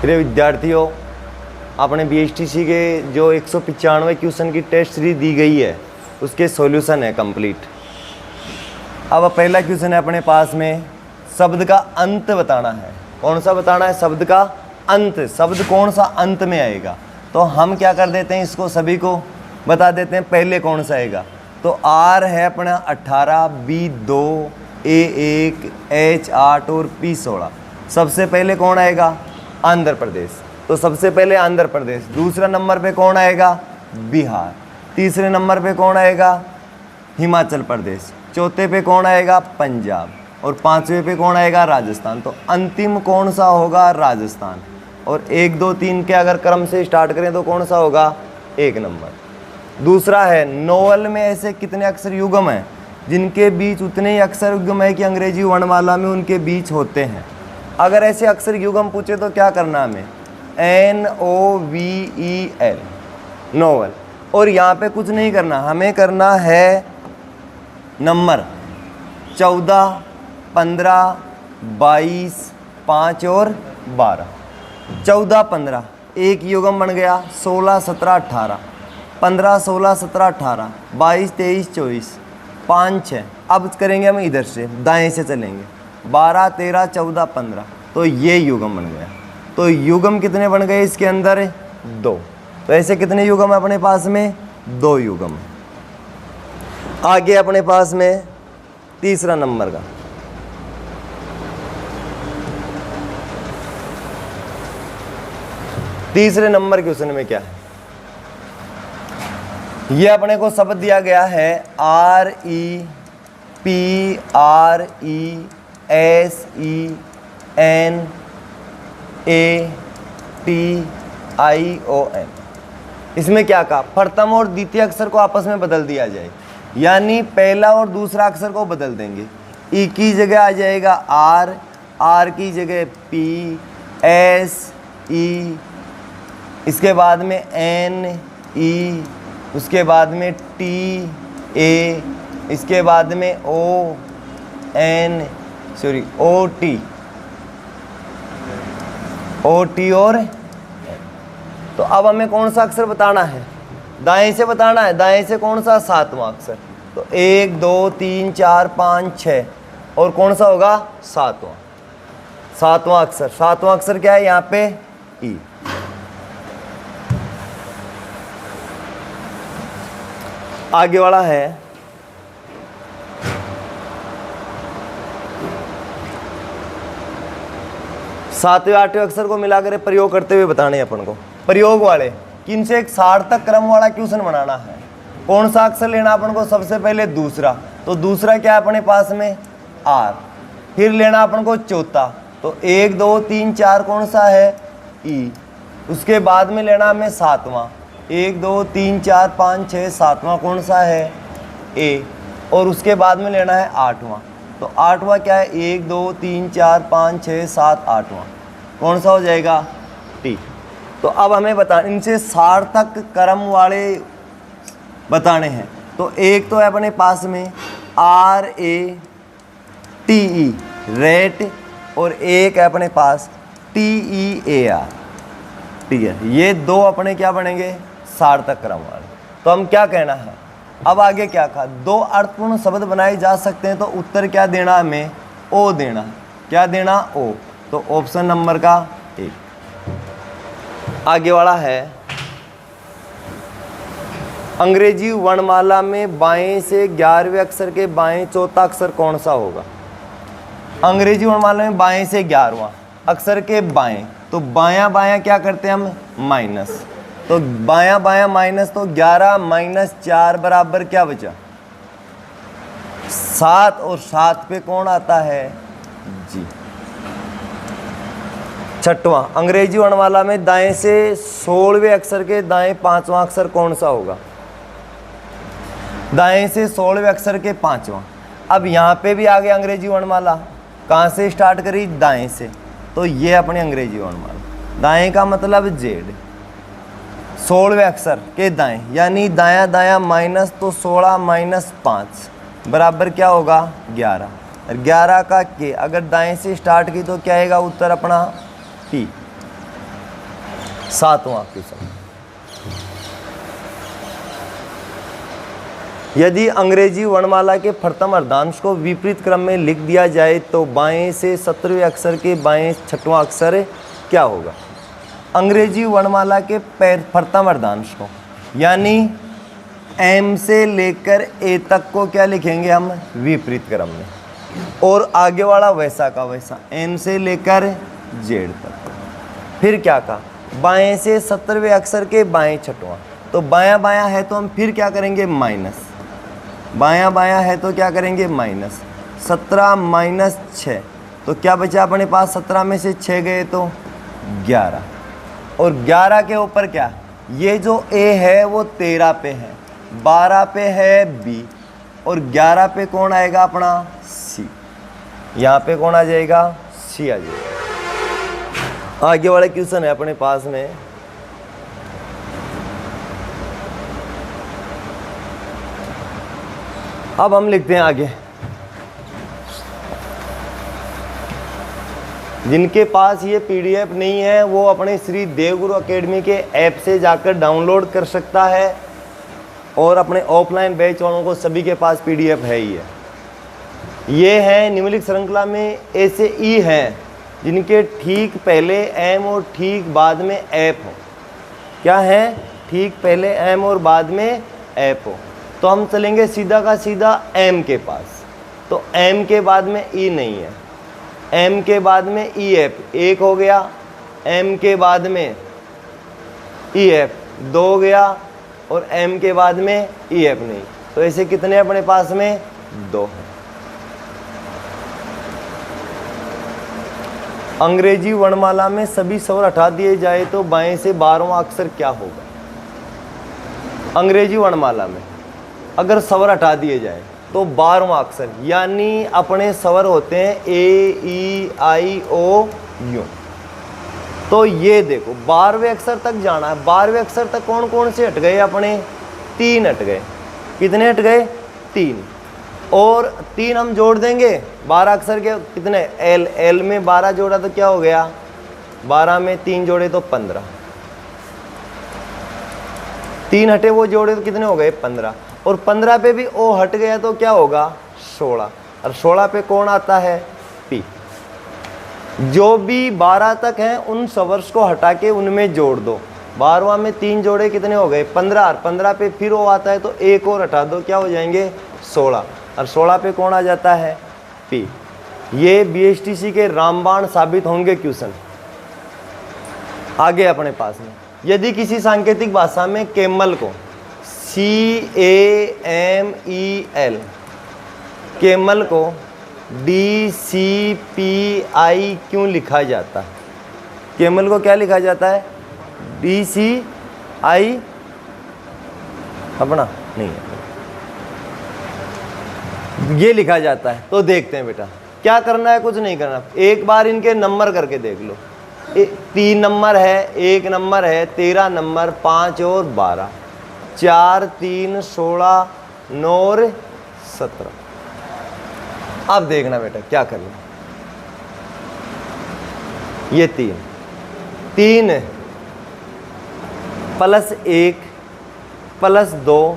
प्रिय विद्यार्थियों, अपने BSTC के जो 195 क्वेश्चन की टेस्ट सीरीज दी गई है उसके सॉल्यूशन है कंप्लीट। अब पहला क्वेश्चन है अपने पास में, शब्द का अंत बताना है। कौन सा बताना है? शब्द का अंत। शब्द कौन सा अंत में आएगा? तो हम क्या कर देते हैं, इसको सभी को बता देते हैं पहले कौन सा आएगा। तो R है अपना 18, B 2, A 1, H 8 और P 16। सबसे पहले कौन आएगा? आंध्र प्रदेश। तो सबसे पहले आंध्र प्रदेश। दूसरा नंबर पे कौन आएगा? बिहार। तीसरे नंबर पे कौन आएगा? हिमाचल प्रदेश। चौथे पे कौन आएगा? पंजाब। और पांचवे पे कौन आएगा? राजस्थान। तो अंतिम कौन सा होगा? राजस्थान। और 1 2 3 के अगर क्रम से स्टार्ट करें तो कौन सा होगा? 1 नंबर। दूसरा है, नोवेल में ऐसे कितने अक्षर युग्म हैं जिनके बीच उतने ही अक्षर युग्म है कि अंग्रेजी वर्णमाला में उनके बीच होते हैं। अगर ऐसे अक्षर युग्म पूछे तो क्या करना हमें? NOVEL, novel. और यहाँ पे कुछ नहीं करना, हमें करना है नंबर 14, 15, 22, 5 और 12। 14, 15 एक युग्म बन गया। 16, 17, 18, 15, 16, 17, 18, 22, 23, 24, 5, 6। अब करेंगे हम इधर से, दाएं से चलेंगे। 12, 13, 14, 15। तो ये युग्म बन गया। तो युग्म कितने बन गए इसके अंदर? 2। तो ऐसे कितने युग्म है अपने पास में? 2 युग्म। आगे अपने पास में तीसरा नंबर का, तीसरे नंबर क्वेश्चन में क्या है? ये अपने को शब्द दिया गया है REPRESENATION। इसमें क्या कहा? प्रथम और द्वितीय अक्षर को आपस में बदल दिया जाए, यानी पहला और दूसरा अक्षर को बदल देंगे। ई की जगह आ जाएगा R, R की जगह P, S, E, इसके बाद में N, E, उसके बाद में T, A, इसके बाद में O, T और। तो अब हमें कौन सा अक्षर बताना है? दाएं से बताना है। दाएं से कौन सा? 7वां अक्षर। तो 1 2 3 4 5 6 और कौन सा होगा? 7वां अक्षर। 7वां अक्षर क्या है यहाँ पे? E। आगे वाला है, सातवें आठवें अक्षर को मिलाकर प्रयोग करते हुए बताने अपन को। प्रयोग वाले किन से एक सार्थक क्रम वाला क्वेश्चन बनाना है। कौन सा अक्षर लेना अपन को? सबसे पहले दूसरा। तो दूसरा क्या है अपने पास में? R। फिर लेना अपन को चौथा। तो 1 2 3 4 कौन सा है? E। उसके बाद में लेना हमें 7वां। 1 2 3 4 5 6 7वां कौन सा है? A। और उसके बाद में लेना है 8वां। तो 8वां क्या है? 1 2 3 4 5 6 7 8वां कौन सा हो जाएगा? T। तो अब हमें बता, इनसे सार्थक क्रम वाले बताने हैं। तो एक तो है अपने पास में RATE, रेट, और एक है अपने पास TEAR, टीयर। ये 2 अपने क्या बनेंगे? सार्थक क्रम वाले। तो हम क्या कहना है? अब आगे क्या कहा? 2 अर्थपूर्ण शब्द बनाए जा सकते हैं। तो उत्तर क्या देना हमें? O देना। क्या देना? O। तो ऑप्शन नंबर का 1। आगे वाला है, अंग्रेजी वर्णमाला में बाएं से 11वें अक्षर के बाएं चौथा अक्षर कौन सा होगा? अंग्रेजी वर्णमाला में बाएं से 11वां अक्षर के बाएं। तो बायां बायां क्या करते हैं हम? माइनस। तो बायां बायां माइनस। तो 11 माइनस 4 बराबर क्या बचा? 7। और 7 पे कौन आता है? जी। छठवां, अंग्रेजी वर्णमाला में दाएं से 16वें अक्षर के दाएं 5वां अक्षर कौन सा होगा? दाएं से 16वें अक्षर के 5वां। अब यहाँ पे भी आ गया अंग्रेजी वर्णमाला। कहाँ से स्टार्ट करी? दाएं से। तो ये अपनी अंग्रेजी वर्णमाला। दाएं का मतलब जेड। 16वें अक्षर के दाएं, यानी दायां दायां माइनस। तो 16 माइनस 5 बराबर क्या होगा? 11। और 11 का के अगर दाएं से स्टार्ट की तो क्या आएगा उत्तर अपना? T। 7वां क्वेश्चन, यदि अंग्रेजी वर्णमाला के प्रथम अर्धांश को विपरीत क्रम में लिख दिया जाए तो बाएं से 17वें अक्षर के बाएं 6वां अक्षर क्या होगा? अंग्रेजी वर्णमाला के प्रथम अर्धांश को, यानी एम से लेकर ए तक को क्या लिखेंगे हम? विपरीत क्रम में, और आगे वाला वैसा का वैसा एन से लेकर जेड तक। फिर क्या कहा? बाएं से 17वें अक्षर के बाएं 6वां, तो बायां बायां है तो हम फिर क्या करेंगे? माइनस। बायां बायां है तो क्या करेंगे? माइनस। 17 माइनस 6, तो क्या बचा अपने पास? 17 में से 6 गए तो 11, और 11 के ऊपर क्या? ये जो ए है वो 13 पे है, 12 पे है बी, और 11 पे कौन आएगा? अपना सी। यहाँ पे कौन आ जाएगा? सी आ जाएगा। आगे वाला क्वेश्चन है अपने पास में, अब हम लिखते हैं आगे। जिनके पास ये पीडीएफ नहीं है वो अपने श्री देवगुरु एकेडमी के ऐप से जाकर डाउनलोड कर सकता है, और अपने ऑफलाइन बैच वालों को सभी के पास पीडीएफ है ही है। ये हैं निम्नलिखित श्रृंखला में ऐसे ई हैं जिनके ठीक पहले एम और ठीक बाद में ऐप हो। क्या है? ठीक पहले एम और बाद में ऐप हो। तो हम चलेंगे सीधा का सीधा एम के पास, तो एम के बाद में ई नहीं है, एम के बाद में ई एफ एक हो गया, एम के बाद में ई एफ 2 हो गया, और एम के बाद में ई एफ नहीं। तो ऐसे कितने अपने पास में? 2। अंग्रेजी वर्णमाला में सभी स्वर हटा दिए जाए तो बाएं से 12वां अक्षर क्या होगा? अंग्रेजी वर्णमाला में अगर स्वर हटा दिए जाए तो 12वां अक्षर, यानी अपने स्वर होते हैं ए ई आई ओ यू। तो ये देखो 12वें अक्षर तक जाना है। 12वें अक्षर तक कौन कौन से हट गए? अपने 3 हट गए। कितने हट गए? 3, और 3 हम जोड़ देंगे 12 अक्षर के कितने? एल, एल में 12 जोड़ा तो क्या हो गया? 12 में 3 जोड़े तो 15, 3 हटे वो जोड़े तो कितने हो गए? 15, और 15 पे भी ओ हट गया तो क्या होगा? 16, और 16 पे कौन आता है? पी। जो भी 12 तक हैं उन स्वर्स को हटा के उनमें जोड़ दो। 12वां में 3 जोड़े कितने हो गए? 15, और 15 पे फिर ओ आता है तो एक और हटा दो, क्या हो जाएंगे? 16, और 16 पे कौन आ जाता है? पी। ये बीएचटीसी के रामबाण साबित होंगे क्वेश्चन। आगे अपने पास में, यदि किसी सांकेतिक भाषा में केमल को CAMEL, केमल को DCPI क्यों लिखा जाता है? केमल को क्या लिखा जाता है? DCI अपना नहीं है, ये लिखा जाता है। तो देखते हैं बेटा, क्या करना है? कुछ नहीं करना, एक बार इनके नंबर करके देख लो। 3 नंबर है, 1 नंबर है, 13 नंबर, 5 और 12, 4 3 16 9 और 17। अब देखना बेटा क्या करना। ये 3 प्लस 1 प्लस 2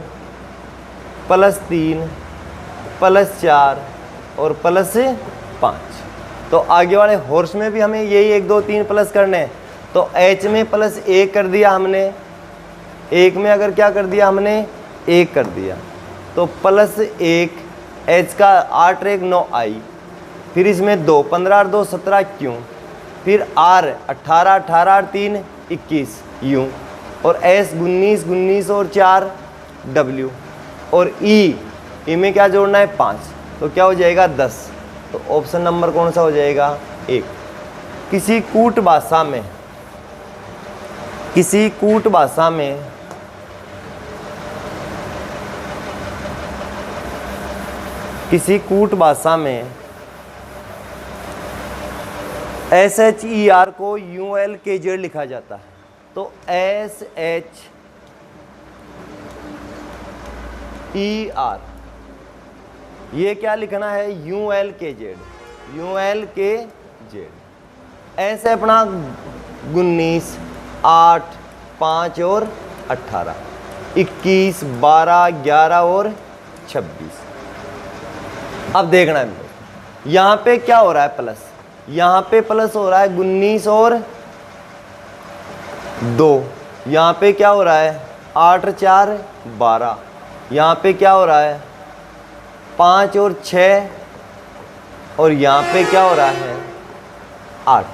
प्लस 3 प्लस 4 और प्लस 5। तो आगे वाले हॉर्स में भी हमें यही 1 2 3 प्लस करने हैं। तो एच में प्लस 1 कर दिया हमने, 1 में अगर क्या कर दिया हमने? 1 कर दिया, तो प्लस 1 एच का 8 1 9 आई, फिर इसमें 2 15 और 2 17 क्यों, फिर आर 18 18 और 3 21 यूँ, और एस 19 19 और 4 डब्ल्यू, और ई में क्या जोड़ना है? 5, तो क्या हो जाएगा? 10। तो ऑप्शन नंबर कौन सा हो जाएगा? 1। किसी कूट भाषा में, किसी कूट भाषा में किसी कूट भाषा में SHER को ULKZ लिखा जाता है। तो SHER ये क्या लिखना है? ULKZ, ULKZ। ऐसे अपना 19 8 5 और 18, 21, 12, 11 और 26। अब देखना है यहाँ पे क्या हो रहा है प्लस, यहाँ पे प्लस हो रहा है 19 और 2, यहाँ पे क्या हो रहा है 8 और 4 12, यहाँ पे क्या हो रहा है 5 और 6, और यहाँ पे क्या हो रहा है 8,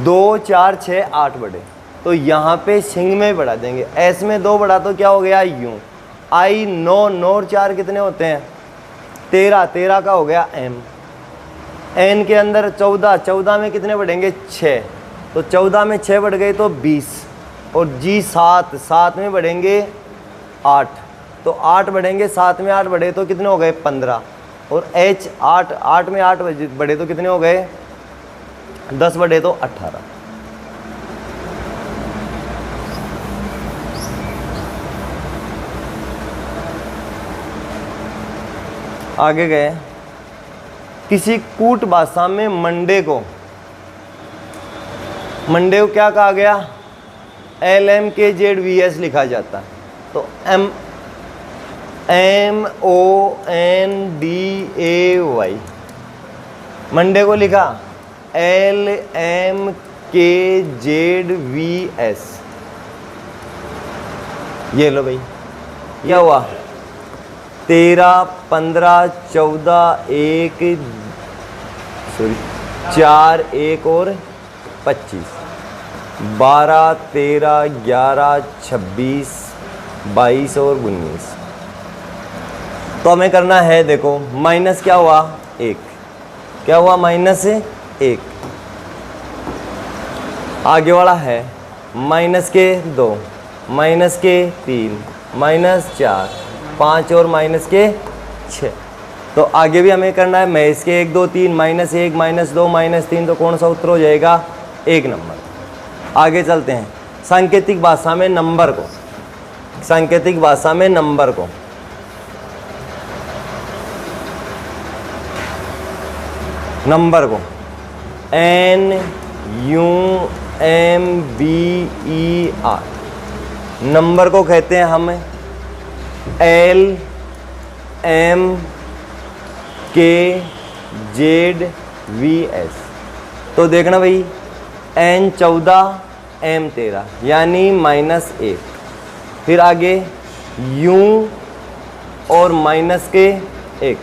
2 4 6 8 बढ़े, तो यहाँ पे सिंह में बढ़ा देंगे, एस में 2 बढ़ा तो क्या हो गया यूं, आई 9, 9 और 4 कितने होते हैं 13, 13 का हो गया एम, एन के अंदर 14, 14 में कितने बढ़ेंगे 6, तो 14 में 6 बढ़ गए तो 20, और जी 7, 7 में बढ़ेंगे 8, तो 8 बढ़ेंगे, 7 में 8 बढ़े तो कितने हो गए 15, और एच 8, 8 में 8 बढ़े तो कितने हो गए 10 बढ़े तो 18। आगे गए, किसी कूट भाषा में मंडे को क्या कहा गया LMKZVS लिखा जाता है, तो MONDAY, मंडे को लिखा LMKZVS, ये लो भाई क्या हुआ 13, 15, 14, 4, 1 और 25, 12, 13, 11, 26, 22 और 19। तो हमें करना है, देखो माइनस क्या हुआ 1, क्या हुआ -1, आगे वाला है -2, -3, -4, 5 और -6, तो आगे भी हमें करना है मैं इसके 1 2 3 -1 -2 -3, तो कौन सा उत्तर हो जाएगा 1 नंबर। आगे चलते हैं, सांकेतिक भाषा में नंबर को, सांकेतिक भाषा में नंबर को NUMBER, नंबर को कहते हैं हम LMKZVS। तो देखना भाई N 14 M 13 यानी -1, फिर आगे U और -1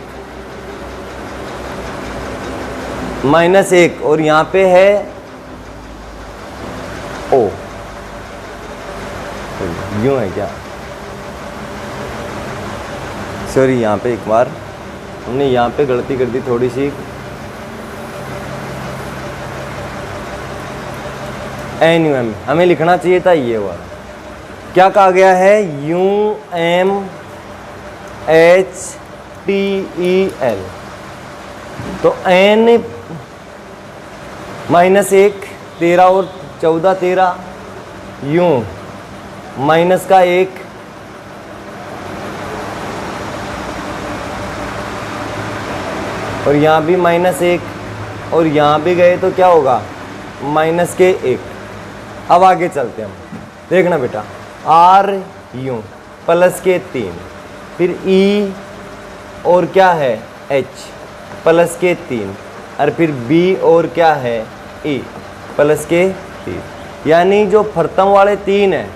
-1 और यहाँ पे है O, यूं है क्या, सॉरी यहाँ पे एक बार हमने यहाँ पे गलती कर दी थोड़ी सी, NUM हमें लिखना चाहिए था ये वाला, क्या कहा गया है UMHTEL, तो N -1 13 और 14 13, यूं माइनस का 1 और यहाँ भी -1 और यहाँ भी गए तो क्या होगा -1। अब आगे चलते हैं हम, देखना बेटा R यूं +3, फिर E और क्या है H +3, और फिर B और क्या है E +3, यानी जो प्रथम वाले 3 हैं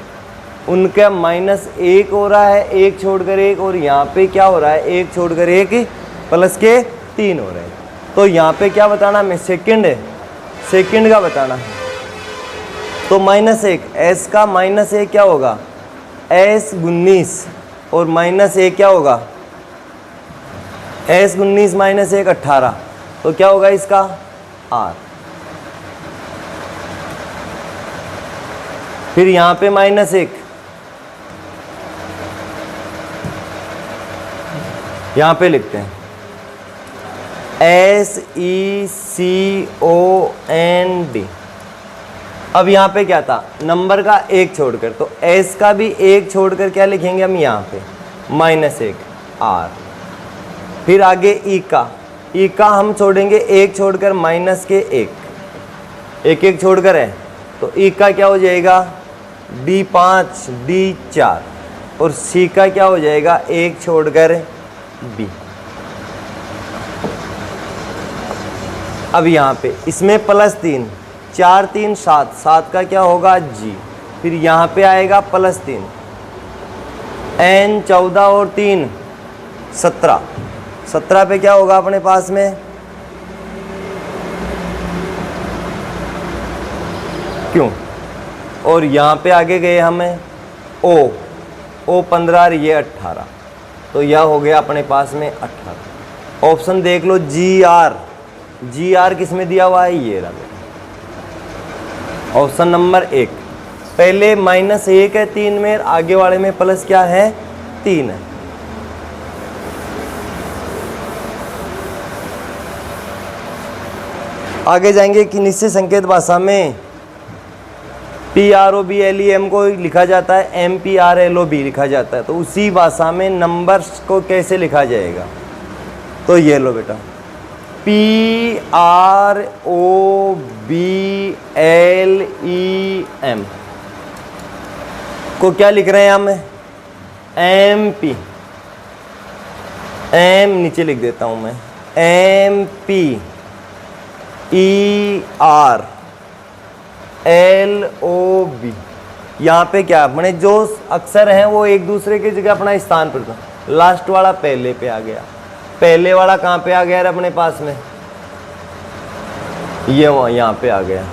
उनका -1 हो रहा है, 1 छोड़कर 1, और यहाँ पे क्या हो रहा है 1 छोड़कर 1 +3 हो रहे हैं। तो यहाँ पे क्या बताना हमें सेकंड है, सेकंड का बताना है, तो -1 S का -1 क्या होगा S 19 और -1 क्या होगा S 19 -1 18, तो क्या होगा इसका R। फिर यहाँ पे -1, यहाँ पे लिखते हैं SECOND। अब यहाँ पे क्या था नंबर का 1 छोड़कर, तो S का भी 1 छोड़कर क्या लिखेंगे हम यहाँ पे -1 R। फिर आगे E का हम छोड़ेंगे 1 छोड़कर -1 1 1 छोड़कर है, तो E का क्या हो जाएगा D5 D4 और C का क्या हो जाएगा, 1 छोड़कर B। अब यहाँ पे इसमें +3, 4 3 7, 7 का क्या होगा G, फिर यहाँ पे आएगा +3, N 14 और 3 17, 17 पे क्या होगा अपने पास में क्यों, और यहाँ पे आगे गए हमें O 15 और ये 18, तो यह हो गया अपने पास में 18। ऑप्शन देख लो GR किस में दिया हुआ है, ये रहा ऑप्शन नंबर 1। पहले -1 है 3 में, आगे वाले में प्लस क्या है 3 है। आगे जाएंगे कि निश्चित संकेत भाषा में PROBLEM को लिखा जाता है, MPRLOB लिखा जाता है, तो उसी भाषा में नंबर्स को कैसे लिखा जाएगा, तो ये लो बेटा PROBLEM को क्या लिख रहे हैं हम, MP, M नीचे लिख देता हूं मैं, MPERLOB। यहाँ पे क्या अपने जो अक्षर हैं वो एक दूसरे की जगह अपना स्थान पर, लास्ट वाला पहले पे आ गया, पहले वाला कहाँ पे आ गया अपने पास में, ये यहाँ पे आ गया,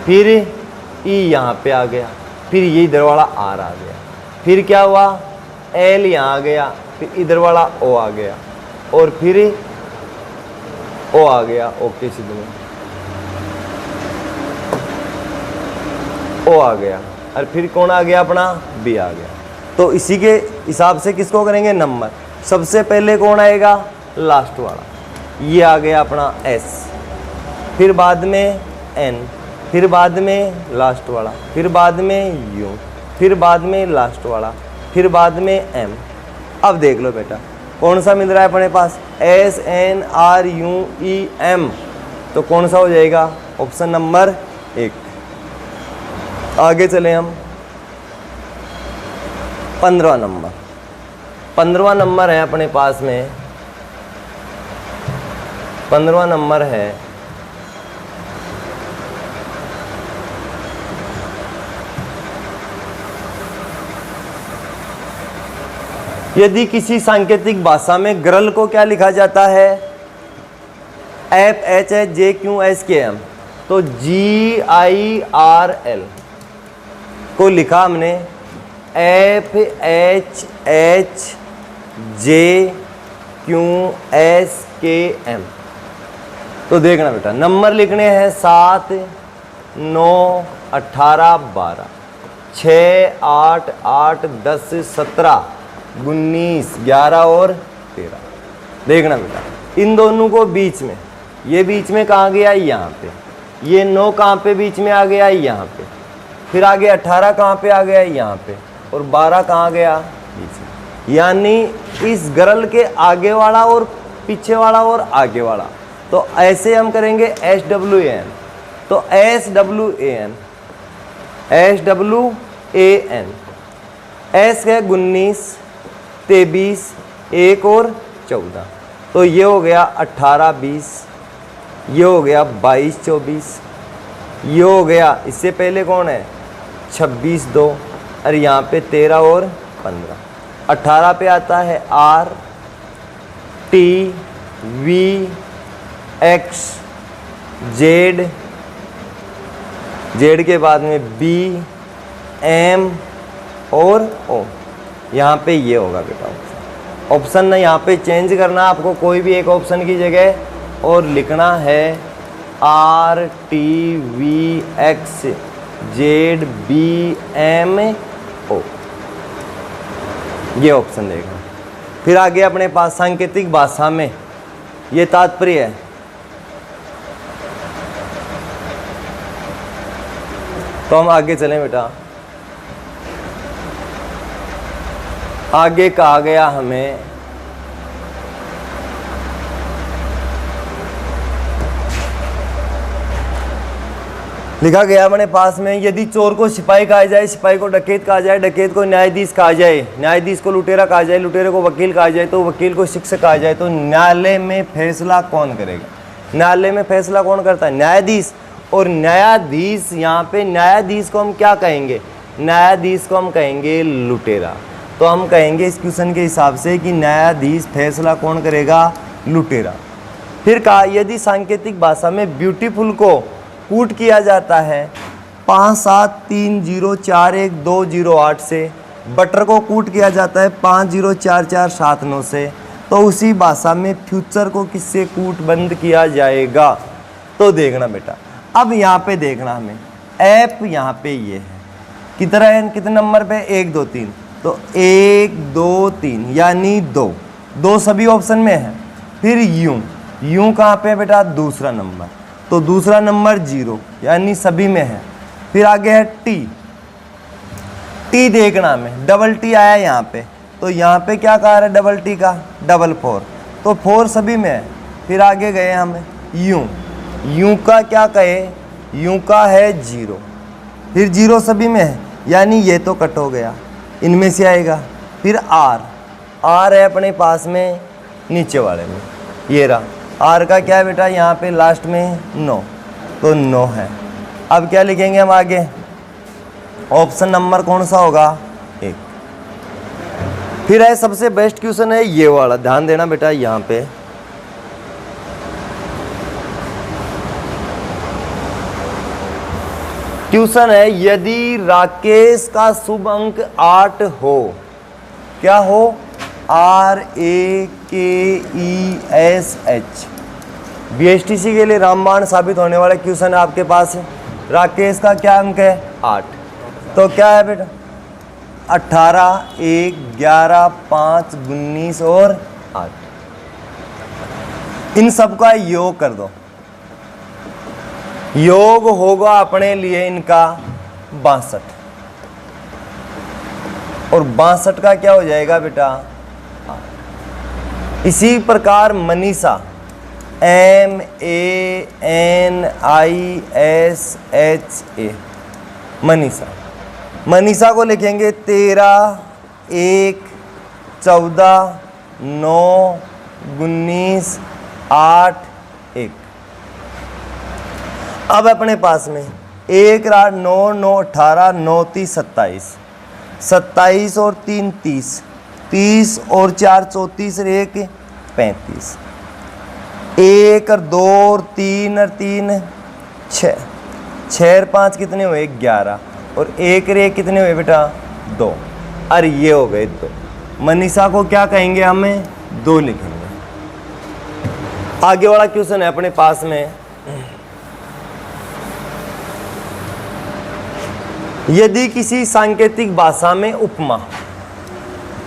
फिर E यहाँ पे आ गया, फिर ये इधर वाला R आ गया, फिर क्या हुआ L यहाँ आ गया, फिर इधर वाला O आ गया, और फिर O आ गया, ओके सिद्ध में O आ गया, और फिर कौन आ गया अपना B आ गया। तो इसी के हिसाब से किसको करेंगे नंबर, सबसे पहले कौन आएगा लास्ट वाला, ये आ गया अपना S, फिर बाद में N, फिर बाद में लास्ट वाला, फिर बाद में U, फिर बाद में लास्ट वाला, फिर बाद में M। अब देख लो बेटा कौन सा मिल रहा है अपने पास, SNRUEM, तो कौन सा हो जाएगा ऑप्शन नंबर 1। आगे चले हम 15वां नंबर, 15वां नंबर है अपने पास में, 15वां नंबर है यदि किसी सांकेतिक भाषा में ग्रल को क्या लिखा जाता है, FHJQSKM, तो GIRL को लिखा हमने FHJQSKM। तो देखना बेटा नंबर लिखने हैं 7 9 18 12 6 8 8 10 17 19 11 और 13। देखना बेटा इन दोनों को बीच में, ये बीच में कहाँ गया यहाँ पे, ये 9 कहाँ पे बीच में आ गया यहाँ पे, फिर आगे 18 कहाँ पे आ गया यहाँ पे, और 12 कहाँ गया बीच में, यानी इस गरल के आगे वाला और पीछे वाला और आगे वाला। तो ऐसे हम करेंगे SWAN, तो SWAN S है 19 23 1 और 14, तो ये हो गया 18 20, ये हो गया 22 24, ये हो गया इससे पहले कौन है 26 2, और यहाँ पे 13 और 15। 18 पे आता है R T V X Z, Z के बाद में B M और O। यहाँ पे ये होगा बेटा ऑप्शन ना यहाँ पे चेंज करना आपको कोई भी एक ऑप्शन की जगह, और लिखना है R T V X Z B M O, ये ऑप्शन देखना। फिर आगे अपने पास सांकेतिक भाषा में ये तात्पर्य है, तो हम आगे चलें बेटा। आगे कहा गया हमें लिखा गया अपने पास में, यदि चोर को सिपाही कहा जाए, सिपाही को डकैत कहा जाए, डकैत को न्यायाधीश कहा जाए, न्यायाधीश को लुटेरा कहा जाए, लुटेरे को वकील कहा जाए, तो वकील को शिक्षक कहा जाए, तो न्यायालय में फैसला कौन करेगा? न्यायालय में फैसला कौन करता है? न्यायाधीश। और न्यायाधीश, यहाँ पे न्यायाधीश को हम क्या कहेंगे? न्यायाधीश को हम कहेंगे लुटेरा। तो हम कहेंगे इस क्वेश्चन के हिसाब से कि न्यायाधीश फैसला कौन करेगा? लुटेरा। फिर कहा यदि सांकेतिक भाषा में ब्यूटीफुल को कूट किया जाता है 5730411208 से, बटर को कूट किया जाता है 504479 से, तो उसी भाषा में फ्यूचर को किससे कूट बंद किया जाएगा? तो देखना बेटा, अब यहाँ पे देखना हमें, ऐप यहाँ पे ये है, कितना है, कितने नंबर पे? 1 2 3, तो 1 2 3 यानी 2 सभी ऑप्शन में है। फिर यूं कहाँ पे बेटा? दूसरा नंबर, तो दूसरा नंबर 0 यानी सभी में है। फिर आगे है टी देखना हमें, डबल टी आया यहाँ पे, तो यहाँ पे क्या कहा है डबल टी का? 4, तो 4 सभी में है। फिर आगे गए हमें यूं का क्या कहे? यूं का है 0, फिर 0 सभी में है, यानी ये तो कट हो गया, इनमें से आएगा। फिर आर है अपने पास में नीचे वाले में, ये रहा। आर का क्या है बेटा? यहाँ पे लास्ट में 9, तो 9 है। अब क्या लिखेंगे हम आगे? ऑप्शन नंबर कौन सा होगा? 1। फिर है सबसे बेस्ट क्वेश्चन है ये वाला, ध्यान देना बेटा यहाँ पे। क्वेश्चन है यदि राकेश का शुभ अंक 8 हो, क्या हो? RAKESH। BSTC के लिए रामबाण साबित होने वाला क्वेश्चन है आपके पास। राकेश का क्या अंक है? 8, तो क्या है बेटा? 18 1 11 5 19 और 8, इन सब का योग कर दो। योग होगा अपने लिए इनका 62, और 62 का क्या हो जाएगा बेटा? इसी प्रकार मनीषा MANISHA, मनीषा को लिखेंगे 13 1 14 9 19 8 1। अब अपने पास में 1 8 9 9 18 9 30 27, 27 और 3 30, 30 और 4 34 और 1 35, 1 और 2 और 3 और 3 6, 6 और 5 कितने हुए? 11, और 1 और 1 कितने हुए बेटा? 2। अरे ये हो गए 2। मनीषा को क्या कहेंगे? हमें 2 लिखेंगे। आगे वाला क्वेश्चन है अपने पास में, यदि किसी सांकेतिक भाषा में उपमा,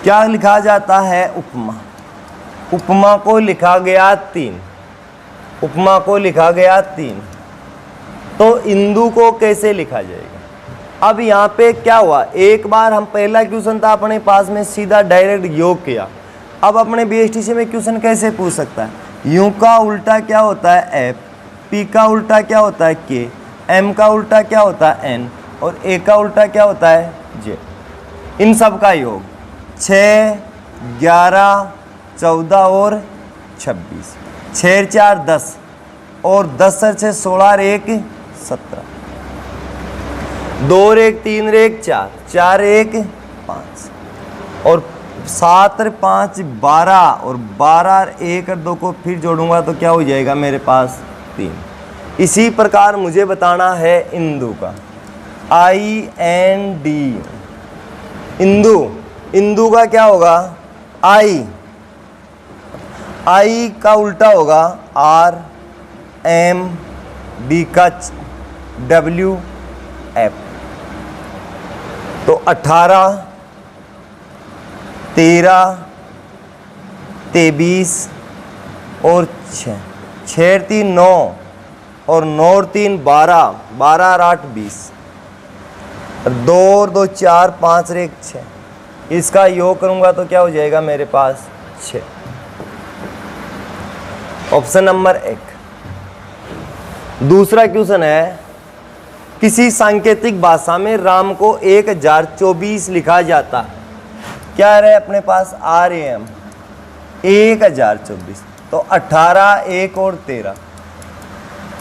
क्या लिखा जाता है? उपमा। उपमा को लिखा गया 3, उपमा को लिखा गया 3, तो इंदु को कैसे लिखा जाएगा? अब यहाँ पे क्या हुआ? एक बार हम पहला क्वेश्चन था अपने पास में सीधा डायरेक्ट योग किया। अब अपने BSTC में क्वेश्चन कैसे पूछ सकता है? यू का उल्टा क्या होता है? F, P का उल्टा क्या होता है? K, M का उल्टा क्या होता है? N, और A का उल्टा क्या होता है? J। इन सब का योग 6 11 14 और 26, 6 4 10, और 10 और 6 16 और 1 17, 2 और 1 3 और 1 4, 4 1 5, और 7 और 5 12, और 12 और 1 और 2 को फिर जोड़ूंगा तो क्या हो जाएगा मेरे पास? 3। इसी प्रकार मुझे बताना है इंदु का, IND, इंदु। इंदु का क्या होगा? I का उल्टा होगा R, M, D का W, F। तो 18 13 23 और 6, 6 3 9, और 9 और 3 12, 12 और 8 20, 2 और 2 4 5 और 1 6, इसका योग करूंगा तो क्या हो जाएगा मेरे पास? 6। Option number 1। दूसरा क्वेश्चन है, किसी सांकेतिक भाषा में राम को 1024 लिखा जाता है। क्या रहे अपने पास RAM 1024, तो 18 1 और 13,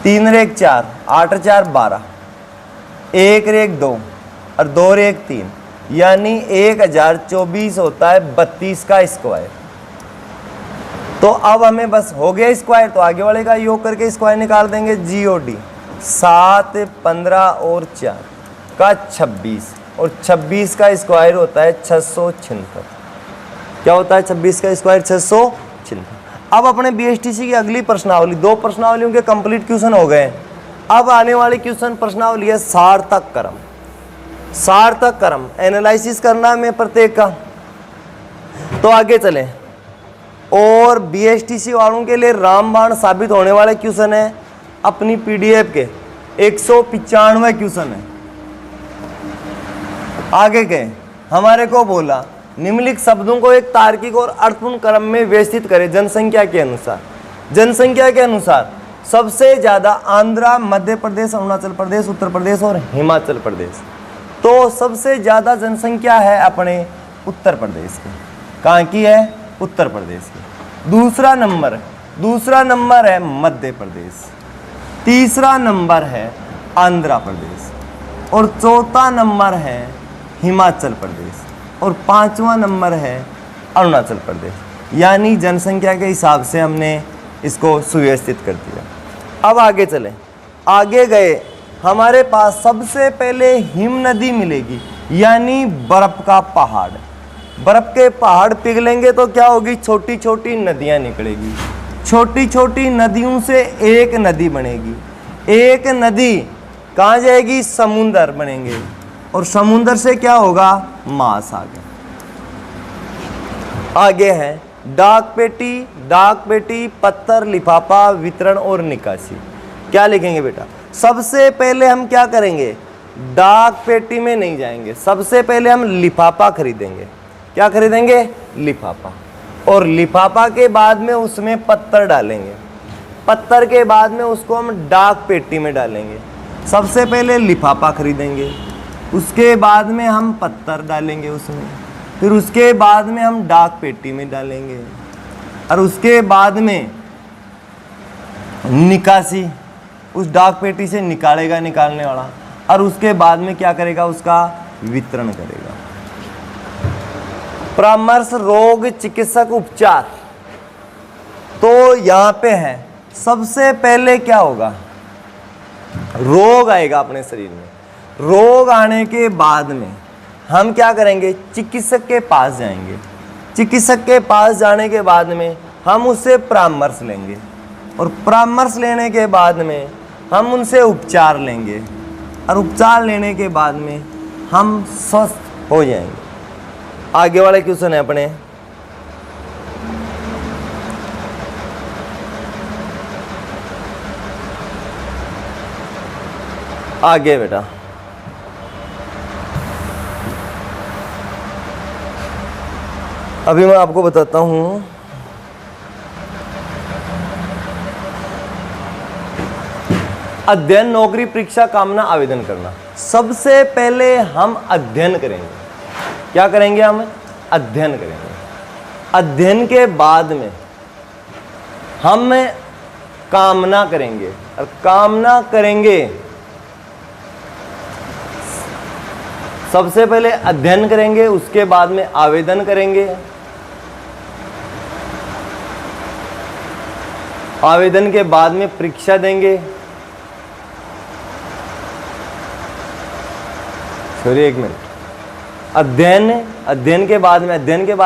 3 रेख 4, 8 4 12, 1 रेख 2 और 2 रेख 3, यानी 1024 होता है 32 का स्क्वायर। तो अब हमें बस हो गया स्क्वायर, तो आगे वाले का योग करके स्क्वायर निकाल देंगे। GOD 7 15 और 4 का 26, और 26 का स्क्वायर होता है 676। क्या होता है 26 का स्क्वायर? 676। अब अपने BSTC की अगली प्रश्नावली, 2 प्रश्नावलियों के कंप्लीट क्वेश्चन हो गए। अब आने वाली क्वेश्चन प्रश्नावली है सार्थक क्रम। सार्थक क्रम एनालिसिस करना है मैं प्रत्येक का। तो आगे चलें, और BSTC वालों के लिए रामबाण साबित होने वाले क्वेश्चन है अपनी PDF के 195 क्वेश्चन है। आगे के हमारे को बोला निम्नलिखित शब्दों को एक तार्किक और अर्थपूर्ण क्रम में व्यवस्थित करें जनसंख्या के अनुसार। जनसंख्या के अनुसार सबसे ज्यादा आंध्रा, मध्य प्रदेश, अरुणाचल प्रदेश, उत्तर प्रदेश और हिमाचल प्रदेश। तो सबसे ज्यादा जनसंख्या है अपने उत्तर प्रदेश की। कहाँ की है? उत्तर प्रदेश की। दूसरा नंबर है मध्य प्रदेश, तीसरा नंबर है आंध्र प्रदेश, और चौथा नंबर है हिमाचल प्रदेश, और 5वां नंबर है अरुणाचल प्रदेश। यानी जनसंख्या के हिसाब से हमने इसको सुव्यवस्थित कर दिया। अब आगे चलें, आगे गए हमारे पास सबसे पहले हिम नदी मिलेगी, यानी बर्फ का पहाड़। बर्फ के पहाड़ पिघलेंगे तो क्या होगी? छोटी छोटी नदियां निकलेगी। छोटी छोटी नदियों से एक नदी बनेगी। एक नदी कहाँ जाएगी? समुंदर बनेंगे, और समुंदर से क्या होगा? महासागर। आगे है डाक पेटी, पत्थर, लिफाफा, वितरण और निकासी। क्या लिखेंगे बेटा? सबसे पहले हम क्या करेंगे? डाक पेटी में नहीं जाएंगे, सबसे पहले हम लिफाफा खरीदेंगे। क्या खरीदेंगे? लिफाफा। और लिफाफा के बाद में उसमें पत्थर डालेंगे, पत्थर के बाद में उसको हम डाक पेटी में डालेंगे। सबसे पहले लिफाफा खरीदेंगे, उसके बाद में हम पत्थर डालेंगे उसमें, फिर उसके बाद में हम डाक पेटी में डालेंगे, और उसके बाद में निकासी, उस डाक पेटी से निकालेगा निकालने वाला, और उसके बाद में क्या करेगा? उसका वितरण करेगा। परामर्श, रोग, चिकित्सक, उपचार। तो यहां पे है सबसे पहले क्या होगा? रोग आएगा अपने शरीर में। रोग आने के बाद में हम क्या करेंगे? चिकित्सक के पास जाएंगे। चिकित्सक के पास जाने के बाद में हम उससे परामर्श लेंगे, और परामर्श लेने के बाद में हम उनसे उपचार लेंगे, और उपचार लेने के बाद में हम स्वस्थ हो जाएंगे। आगे वाले क्वेश्चन है अपने, आगे बेटा अभी मैं आपको बताता हूं। अध्ययन, नौकरी, परीक्षा, कामना, आवेदन करना। सबसे पहले हम अध्ययन करेंगे। क्या करेंगे? हम अध्ययन करेंगे। अध्ययन के बाद में हम कामना करेंगे, और कामना करेंगे सबसे पहले अध्ययन करेंगे, उसके बाद में आवेदन करेंगे, आवेदन के बाद में परीक्षा देंगे। सॉरी एक मिनट, अध्ययन के बाद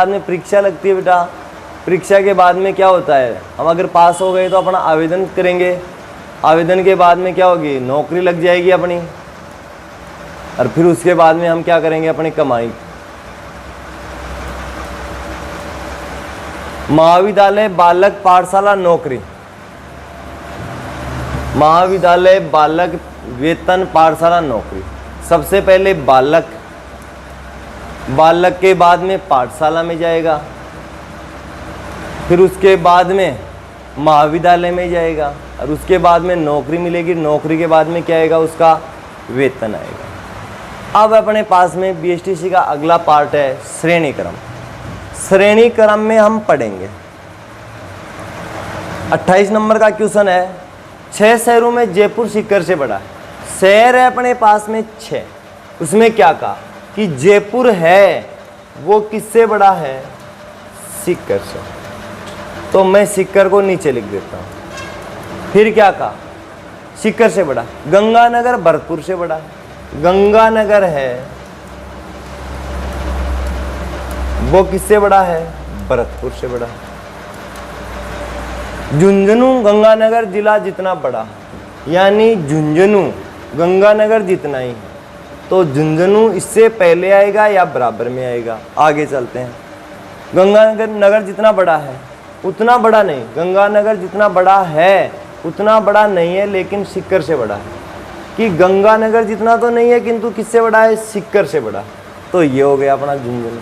में परीक्षा लगती है बेटा। परीक्षा के बाद में क्या होता है? हम अगर पास हो गए तो अपना आवेदन करेंगे। आवेदन के बाद में क्या होगी? नौकरी लग जाएगी अपनी, और फिर उसके बाद में हम क्या करेंगे? अपनी कमाई। महाविद्यालय, बालक, पाठशाला, नौकरी। महाविद्यालय, बालक, वेतन, पाठशाला, नौकरी। सबसे पहले बालक, बालक के बाद में पाठशाला में जाएगा, फिर उसके बाद में महाविद्यालय में जाएगा, और उसके बाद में नौकरी मिलेगी। नौकरी के बाद में क्या आएगा? उसका वेतन आएगा। अब अपने पास में बीएसटीसी का अगला पार्ट है श्रेणी क्रम। श्रेणी क्रम में हम पढ़ेंगे 28 नंबर का क्वेश्चन है, 6 शहरों में जयपुर सीकर से बड़ा है। शहर है अपने पास में 6, उसमें क्या कहा कि जयपुर है वो किससे बड़ा है, सीकर से। तो मैं सीकर को नीचे लिख देता हूं। फिर क्या कहा, सीकर से बड़ा। गंगानगर भरतपुर से बड़ा है। गंगानगर है वो किससे बड़ा है, भरतपुर से बड़ा है। झुंझुनू गंगानगर जिला जितना बड़ा, यानी झुंझुनू गंगानगर जितना ही है, तो झुंझुनू इससे पहले आएगा या बराबर में आएगा। आगे चलते हैं। गंगानगर नगर जितना बड़ा है उतना बड़ा नहीं, गंगानगर जितना बड़ा है उतना बड़ा नहीं है, लेकिन सीकर से बड़ा है। कि गंगानगर जितना तो नहीं है किंतु किससे बड़ा है, सीकर से बड़ा। तो ये हो गया अपना झुंझुनू।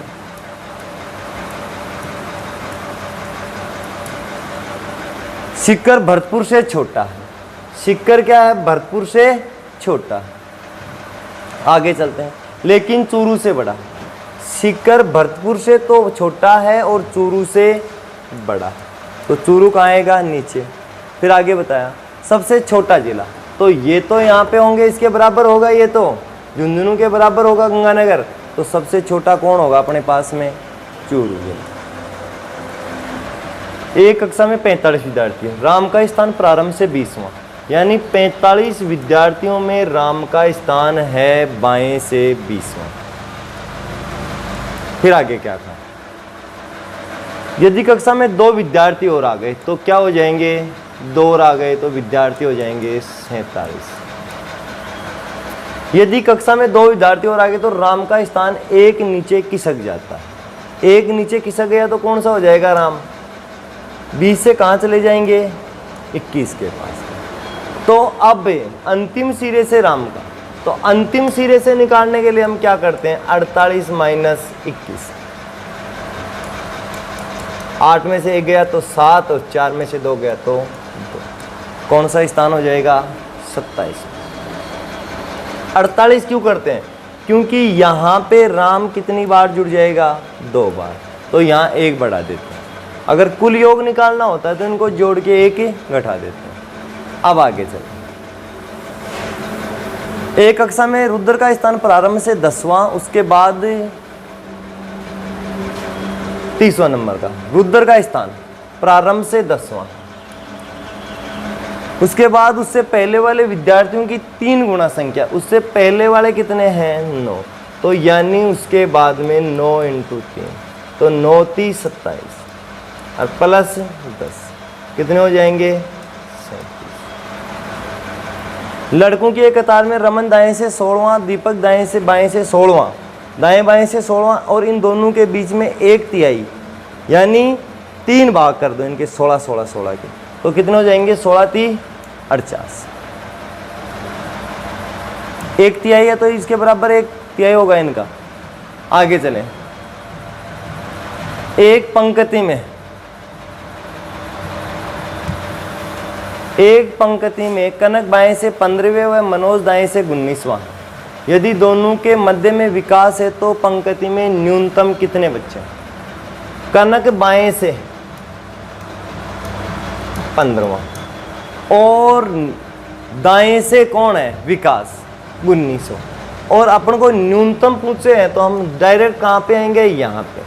सीकर भरतपुर से छोटा है। सीकर क्या है, भरतपुर से छोटा है। आगे चलते हैं, लेकिन चूरू से बड़ा। सीकर भरतपुर से तो छोटा है और चूरू से बड़ा, तो चूरू कहाँ आएगा, नीचे। फिर आगे बताया सबसे छोटा जिला, तो ये तो यहाँ पे होंगे, इसके बराबर होगा, ये तो झुंझुनू के बराबर होगा गंगानगर। तो सबसे छोटा कौन होगा अपने पास में, चूरू जिला। एक कक्षा में 45 विद्यार्थी हैं। राम का स्थान प्रारंभ से 20वां, यानी 45 विद्यार्थियों में राम का स्थान है बाएं से 20वां। फिर आगे क्या था, यदि कक्षा में 2 विद्यार्थी और आ गए तो क्या हो जाएंगे, 2 और आ गए तो विद्यार्थी हो जाएंगे 47। यदि कक्षा में 2 विद्यार्थी और आ गए तो राम का स्थान एक नीचे खिसक जाता है। एक नीचे खिसक गया तो कौन सा हो जाएगा, राम। 20 से कहाँ चले जाएंगे, 21 के पास। तो अब अंतिम सिरे से राम का, तो अंतिम सिरे से निकालने के लिए हम क्या करते हैं, 48 माइनस 21। 8 में से 1 गया तो 7 और 4 में से 2 गया तो 2। कौन सा स्थान हो जाएगा, 27। 48 क्यों करते हैं, क्योंकि यहाँ पे राम कितनी बार जुड़ जाएगा, 2 बार, तो यहाँ 1 बढ़ा देते हैं। अगर कुल योग निकालना होता है तो इनको जोड़ के 1 घटा देते हैं। अब आगे चलो, एक कक्षा में रुद्र का स्थान प्रारंभ से 10वां, उसके बाद 30वां नंबर का रुद्र का स्थान प्रारंभ से 10वां, उसके बाद उससे पहले वाले विद्यार्थियों की 3 गुना संख्या, उससे पहले वाले कितने हैं, 9, तो यानी उसके बाद में 9 × 3, तो 9 × 27 और प्लस 10 कितने हो जाएंगे, 37। लड़कों की एक कतार में रमन दाएं से 16वां, दीपक दाएं से बाएं से 16वां, दाएं बाएं से 16वां, और इन दोनों के बीच में 1/3 यानी 3 भाग कर दो इनके 16 16 16 के, तो कितने हो जाएंगे, 16 × 3 = 48। 1/3 है तो इसके बराबर 1/3 होगा इनका। आगे चलें, एक पंक्ति में कनक बाएं से 15वें व मनोज दाएं से 19वां। यदि दोनों के मध्य में विकास है तो पंक्ति में न्यूनतम कितने बच्चे, कनक बाएं से 15वां और दाएं से कौन है, विकास 1900, और अपन को न्यूनतम पूछे हैं तो हम डायरेक्ट कहाँ पे आएंगे, यहाँ पे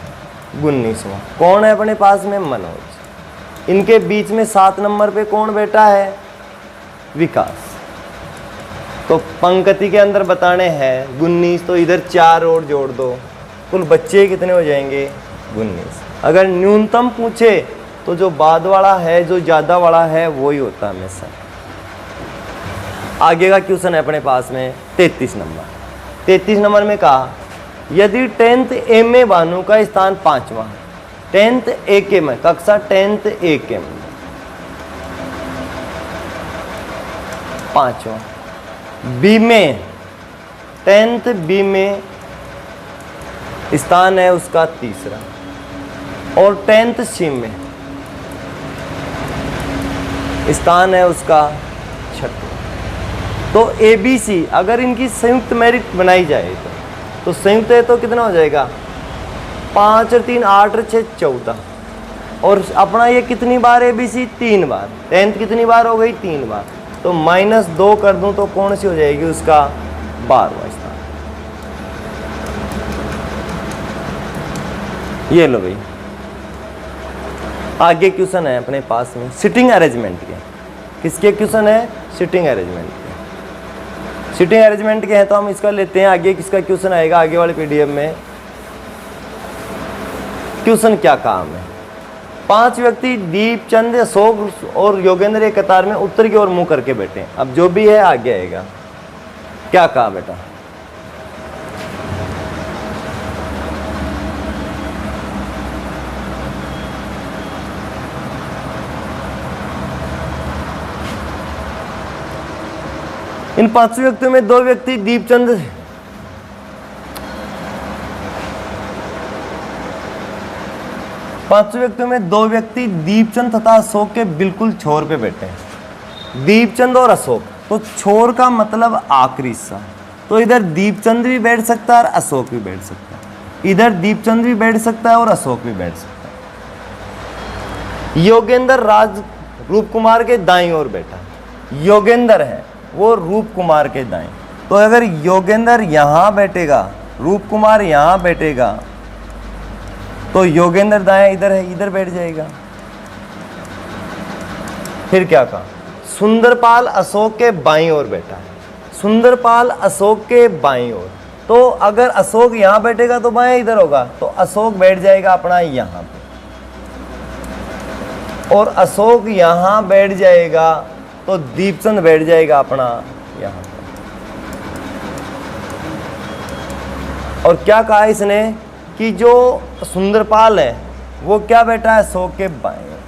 19वां। कौन है अपने पास में, मनोज। इनके बीच में 7 नंबर पे कौन बैठा है, विकास। तो पंक्ति के अंदर बताने हैं 19, तो इधर 4 और जोड़ दो, कुल बच्चे कितने हो जाएंगे, 19। अगर न्यूनतम पूछे तो जो बाद वाला है, जो ज़्यादा वाला है, वही होता है हमेशा। आगे का क्वेश्चन है अपने पास में 33 नंबर। 33 नंबर में कहा, यदि 10th MA बानू का स्थान 5वां, 10th AK में, कक्षा 10th AK में 5वां, B में 10th B में स्थान है उसका 3रा, और 10th C में स्थान है उसका 6वां। तो ए बी सी अगर इनकी संयुक्त मेरिट बनाई जाए तो संयुक्त है तो कितना हो जाएगा 5 और 3 8 और 6 14। और अपना ये कितनी बार A B C 3 bar, 10th कितनी बार हो गई 3 बार, तो -2 कर दूं तो कौन सी हो जाएगी उसका 12वां स्थान। ये लो भाई, आगे क्वेश्चन है अपने पास में सिटिंग अरेंजमेंट के। किसके क्वेश्चन है? सिटिंग अरेंजमेंट के। सिटिंग अरेंजमेंट के हैं तो हम इसका लेते हैं। आगे किसका क्वेश्चन आएगा आगे वाले पीडीएफ में? क्वेश्चन क्या काम है? 5 व्यक्ति दीपचंद, अशोक और योगेंद्र एक कतार में उत्तर की ओर मुंह करके बैठे। अब जो भी है आगे आएगा। क्या कहा बेटा? इन 5 व्यक्तियों में 2 व्यक्ति दीपचंद दीपचंद तथा अशोक के बिल्कुल छोर पे बैठे हैं। दीपचंद और अशोक, तो छोर का मतलब आखिरी हिस्सा। तो इधर दीपचंद भी बैठ सकता है और अशोक भी बैठ सकता है। इधर दीपचंद भी बैठ सकता है और अशोक भी बैठ सकता है। योगेंद्र राज रूप कुमार के दाईं ओर बैठा। योगेंद्र है वो रूप कुमार के दाएं। तो अगर योगेंद्र यहां बैठेगा, रूप कुमार यहां बैठेगा, तो योगेंद्र दाएं इधर है, इधर बैठ जाएगा। फिर क्या कहा? सुंदरपाल अशोक के बाईं ओर बैठा है। सुंदरपाल अशोक के बाईं ओर, तो अगर अशोक यहां बैठेगा तो बाएं इधर होगा, तो अशोक बैठ जाएगा अपना यहां पे, और अशोक यहां बैठ जाएगा तो दीपचंद बैठ जाएगा अपना यहां पर। और क्या कहा इसने कि जो सुंदरपाल है वो क्या बैठा है? अशोक के बाएं ओर।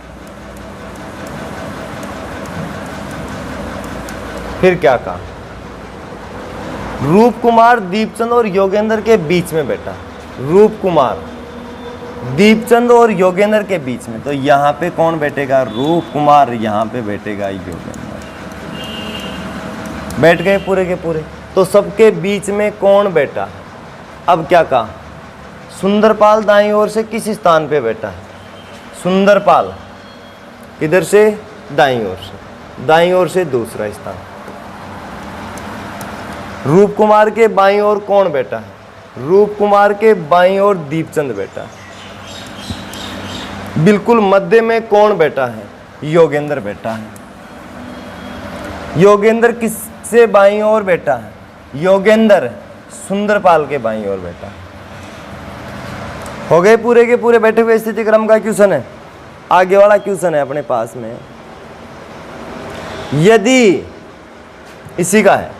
फिर क्या कहा? रूप कुमार दीपचंद और योगेंद्र के बीच में बैठा। रूप कुमार दीपचंद और योगेंद्र के बीच में, तो यहां पे कौन बैठेगा? रूप कुमार यहां पे बैठेगा, योगेंद्र बैठ गए पूरे के पूरे। तो सबके बीच में कौन बैठा? अब क्या कहा? सुंदरपाल दाईं ओर से किस स्थान पे बैठा है? सुंदरपाल किधर से? दाईं ओर से। दाईं ओर से दूसरा स्थान। रूप कुमार के बाईं ओर कौन बैठा है? रूप कुमार के बाईं ओर दीपचंद बैठा है। बिल्कुल मध्य में कौन बैठा है? योगेंद्र बैठा है। योगेंद्र किससे बाईं ओर बैठा है? योगेंद्र सुंदरपाल के बाईं ओर बैठा है। हो गए पूरे के पूरे बैठे हुए स्थिति क्रम का क्वेश्चन है। आगे वाला क्वेश्चन है अपने पास में, यदि इसी का है,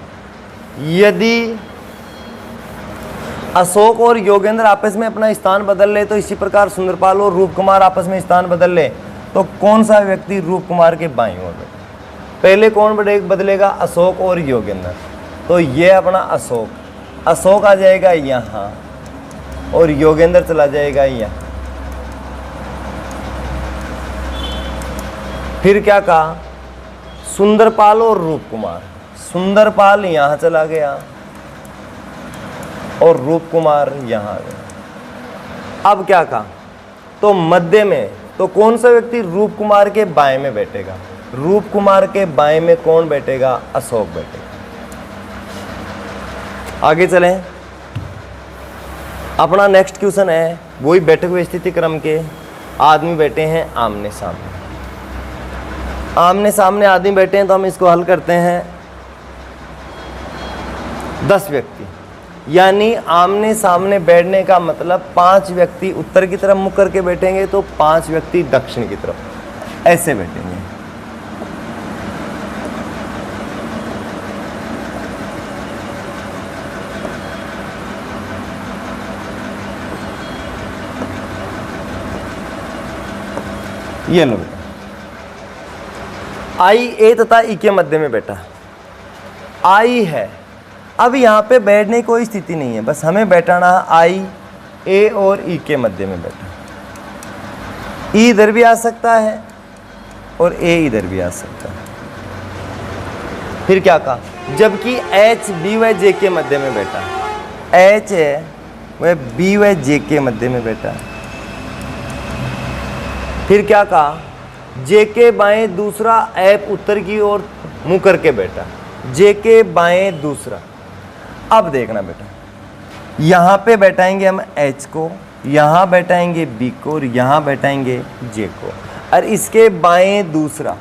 यदि अशोक और योगेंद्र आपस में अपना स्थान बदल ले, तो इसी प्रकार सुंदरपाल और रूप कुमार आपस में स्थान बदल ले, तो कौन सा व्यक्ति रूप कुमार के बाईं ओर बैठे? पहले कौन बदलेगा? अशोक और योगेंद्र। तो ये अपना अशोक, अशोक आ जाएगा यहाँ और योगेंद्र चला जाएगा यहाँ। फिर क्या कहा? सुंदरपाल और रूप कुमार। सुंदरपाल यहाँ चला गया और रूप कुमार यहाँ आ गया। अब क्या कहा? तो मध्य में, तो कौन सा व्यक्ति रूप कुमार के बाएं में बैठेगा? रूप कुमार के बाएं में कौन बैठेगा? अशोक बैठेगा। आगे चलें। अपना नेक्स्ट क्वेश्चन है वही बैठे हुए स्थिति क्रम के। आदमी बैठे हैं आमने सामने। आमने सामने आदमी बैठे हैं, तो हम इसको हल करते हैं। 10 व्यक्ति, यानी आमने सामने बैठने का मतलब 5 व्यक्ति उत्तर की तरफ मुख करके बैठेंगे, तो 5 व्यक्ति दक्षिण की तरफ ऐसे बैठेंगे। ये लो बेटा, आई ए तथा ई के मध्य में बैठा। आई है, अब यहाँ पे बैठने की कोई स्थिति नहीं है, बस हमें बैठाना है आई ए और ई के मध्य में बैठा। ई इधर भी आ सकता है और ए इधर भी आ सकता है। फिर क्या कहा? जबकि एच बी व जे के मध्य में बैठा है। एच है वह बी व जे के मध्य में बैठा है। फिर क्या कहा, जे के बाएं दूसरा ऐप उत्तर की ओर मुंह करके बैठा, जे के बाएं दूसरा। अब देखना बेटा, यहां पे बैठाएंगे हम एच को, यहां बैठाएंगे बी को और यहां बैठाएंगे जे को, और इसके बाएं दूसरा,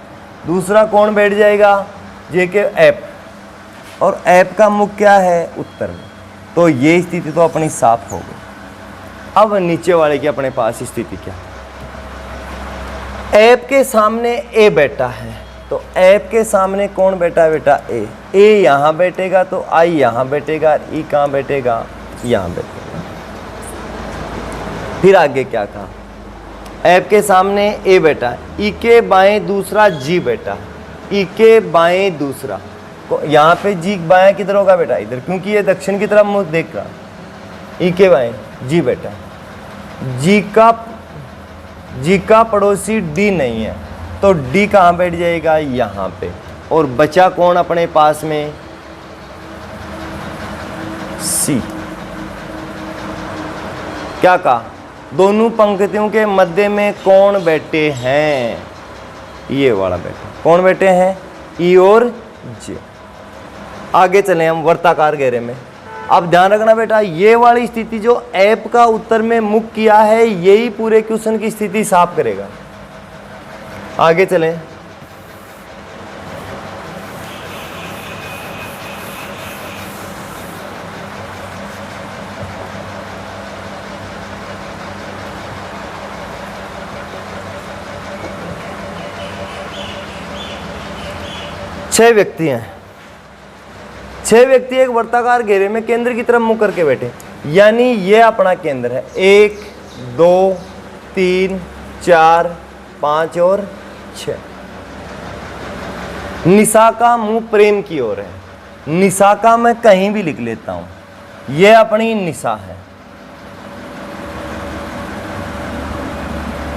दूसरा कौन बैठ जाएगा, जे के ऐप, और ऐप का मुख क्या है, उत्तर में। तो ये स्थिति तो अपनी साफ हो गई। अब नीचे वाले की अपने पास स्थिति क्या, ऐप के सामने ए बैठा है, तो ऐप के सामने कौन बैठा है बेटा, ए यहां बैठेगा तो आई यहां बैठेगा, ई कहां बैठेगा, यहां बैठेगा। फिर आगे क्या कहा, ऐप के सामने ए बैठा है, ई के बाएं दूसरा जी बैठा है, ई के बाएं दूसरा, यहाँ पे जी बाएं किधर होगा बेटा, इधर, क्योंकि ये दक्षिण की तरफ मुंह देख रहा। ई के बाएं जी बेटा, जी का पड़ोसी डी नहीं है, तो डी कहाँ बैठ जाएगा, यहाँ पे। और बचा कौन अपने पास में, सी। क्या कहा, दोनों पंक्तियों के मध्य में कौन बैठे हैं, ये वाला बैठा, कौन बैठे हैं, ई और जे। आगे चले हम वर्ताकार घेरे में। अब ध्यान रखना बेटा, ये वाली स्थिति जो ऐप का उत्तर में मुख किया है, यही पूरे क्वेश्चन की स्थिति साफ करेगा। आगे चलें, छह व्यक्ति हैं, छह व्यक्ति एक वर्ताकार घेरे में केंद्र की तरफ मुंह करके बैठे, यानी ये अपना केंद्र है। 1 2 3 4 5 और 6। निशा का मुंह प्रेम की ओर है, निशा का मैं कहीं भी लिख लेता हूं, ये अपनी निशा है,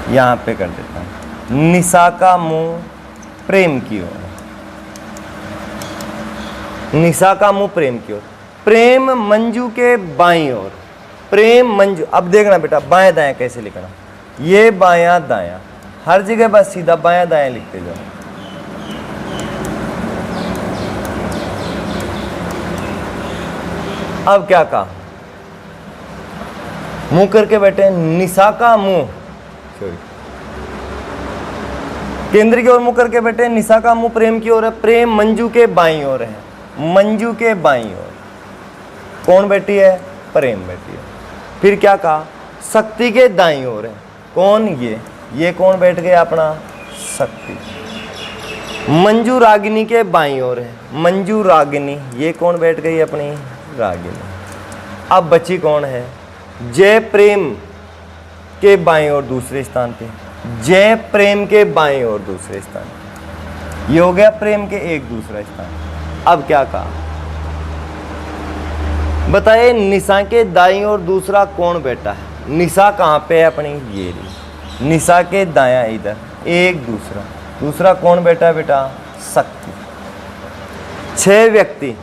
यहां पे कर देता हूं, निशा का मुंह प्रेम की ओर, निशा का मुंह प्रेम की ओर। प्रेम मंजू के बाईं ओर, प्रेम मंजू। अब देखना बेटा बाएं दाएं कैसे लिखना, ये बायां दायां, हर जगह बस सीधा बायां दायां लिखते जाओ। अब क्या कहा, मुंह करके बैठे, निशा का मुंह केंद्र की ओर मुंह करके बैठे, निशा का मुंह प्रेम की ओर है, प्रेम मंजू के बाईं ओर है, मंजू के बाईं ओर कौन बैठी है, प्रेम बैठी है। फिर क्या कहा, शक्ति के दाईं ओर है, कौन, ये कौन बैठ गया अपना, शक्ति। मंजू रागिनी के बाईं ओर है, मंजू रागिनी, ये कौन बैठ गई अपनी, रागिनी। अब बची कौन है, जय प्रेम के बाईं ओर दूसरे स्थान पे, जय प्रेम के बाईं ओर दूसरे स्थान, ये हो गया प्रेम के एक दूसरा स्थान। अब क्या कहा, बताइए निशा के दाईं ओर दूसरा कौन बैठा है, निशा कहाँ पे है अपनी, ये रही, निशा के दायां इधर एक दूसरा, दूसरा कौन बैठा है बेटा, शक्ति। 6 व्यक्ति।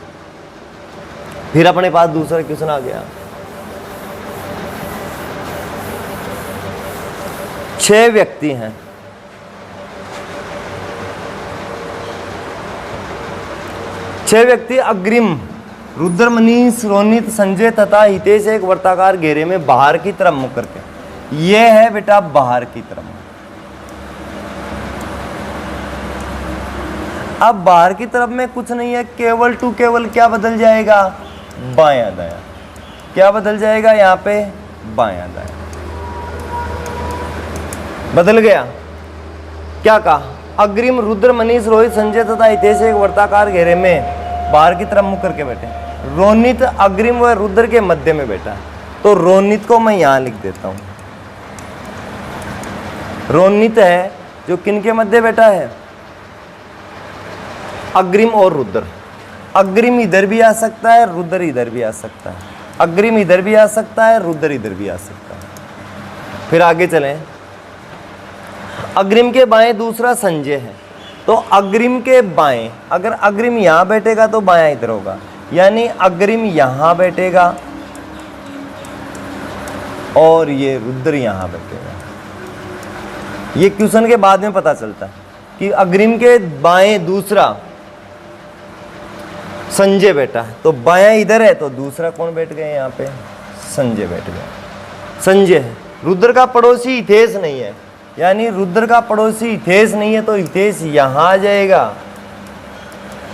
फिर अपने पास दूसरा क्वेश्चन आ गया, 6 व्यक्ति हैं, 6 व्यक्ति अग्रिम रुद्र, मनीष, रोनित, संजय तथा हितेश एक वर्ताकार घेरे में बाहर की तरफ मुख करके, ये है बेटा बाहर की तरफ। अब बाहर की तरफ में कुछ नहीं है, केवल टू केवल क्या बदल जाएगा, बायां दायां, क्या बदल जाएगा यहाँ पे, बायां दायां बदल गया। क्या कहा, अग्रिम रुद्र, मनीष, रोहित, संजय तथा हितेश एक वर्ताकार घेरे में बाहर की तरफ मुख करके बैठे, रोनित अग्रिम व रुद्र के मध्य में बैठा है, तो रोनित को मैं यहां लिख देता हूं। रोनित है जो किनके मध्य बैठा है, अग्रिम और रुद्र। अग्रिम इधर भी आ सकता है, रुद्र इधर भी आ सकता है, अग्रिम इधर भी आ सकता है, रुद्र इधर भी आ सकता है। फिर आगे चलें, अग्रिम के बाएं दूसरा संजय है, तो अग्रिम के बाएं, अगर अग्रिम यहां बैठेगा तो बायां इधर होगा, यानी अग्रिम यहां बैठेगा और ये रुद्र यहां बैठेगा। ये क्वेश्चन के बाद में पता चलता है कि अग्रिम के बाएं दूसरा संजय बैठा है, तो बायां इधर है तो दूसरा कौन बैठ गए यहाँ पे, संजय बैठ गया। संजय है, रुद्र का पड़ोसी हितेश नहीं है, यानी रुद्र का पड़ोसी हितेश नहीं है तो हितेश यहां आ जाएगा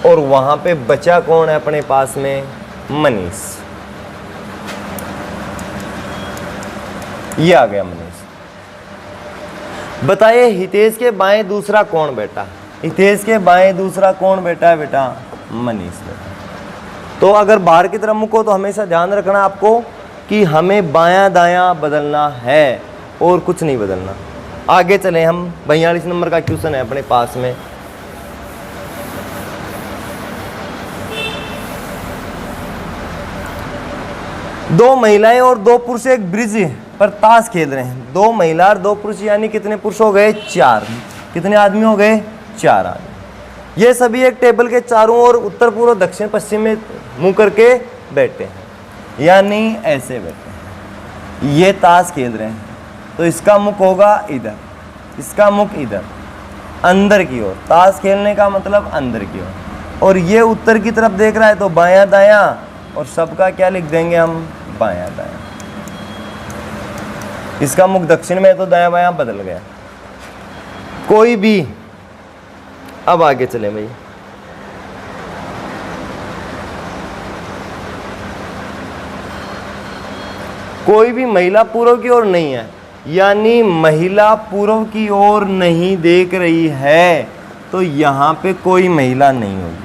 और वहां पे बचा कौन है अपने पास में, मनीष। ये आ गया मनीष। बताइए हितेश के बाएं दूसरा कौन बैठा, हितेश के बाएं दूसरा कौन बैठा है बेटा, मनीष बैठा। तो अगर बाहर की तरफ मुख हो तो हमेशा ध्यान रखना आपको कि हमें बायां दायां बदलना है और कुछ नहीं बदलना। आगे चले हम, 42 नंबर का क्वेश्चन है अपने पास में। दो महिलाएं और दो पुरुष एक ब्रिज पर ताश खेल रहे हैं। दो महिला और दो पुरुष, यानी कितने पुरुष हो गए, 4। कितने आदमी हो गए, 4 आदमी। ये सभी एक टेबल के चारों ओर उत्तर पूर्व दक्षिण पश्चिम में मुंह करके बैठे हैं, यानी ऐसे बैठे हैं। ये ताश खेल रहे हैं तो इसका मुख होगा इधर, इसका मुख इधर, अंदर की ओर। ताश खेलने का मतलब अंदर की ओर। और ये उत्तर की तरफ देख रहा है तो बायां दायां, और सबका क्या लिख देंगे हम, बायां दायां। इसका मुख दक्षिण में है तो दायां बायां बदल गया। कोई भी, अब आगे चले भाई। कोई भी महिला पूर्व की ओर नहीं है, यानी महिला पूर्व की ओर नहीं देख रही है तो यहां पे कोई महिला नहीं होगी।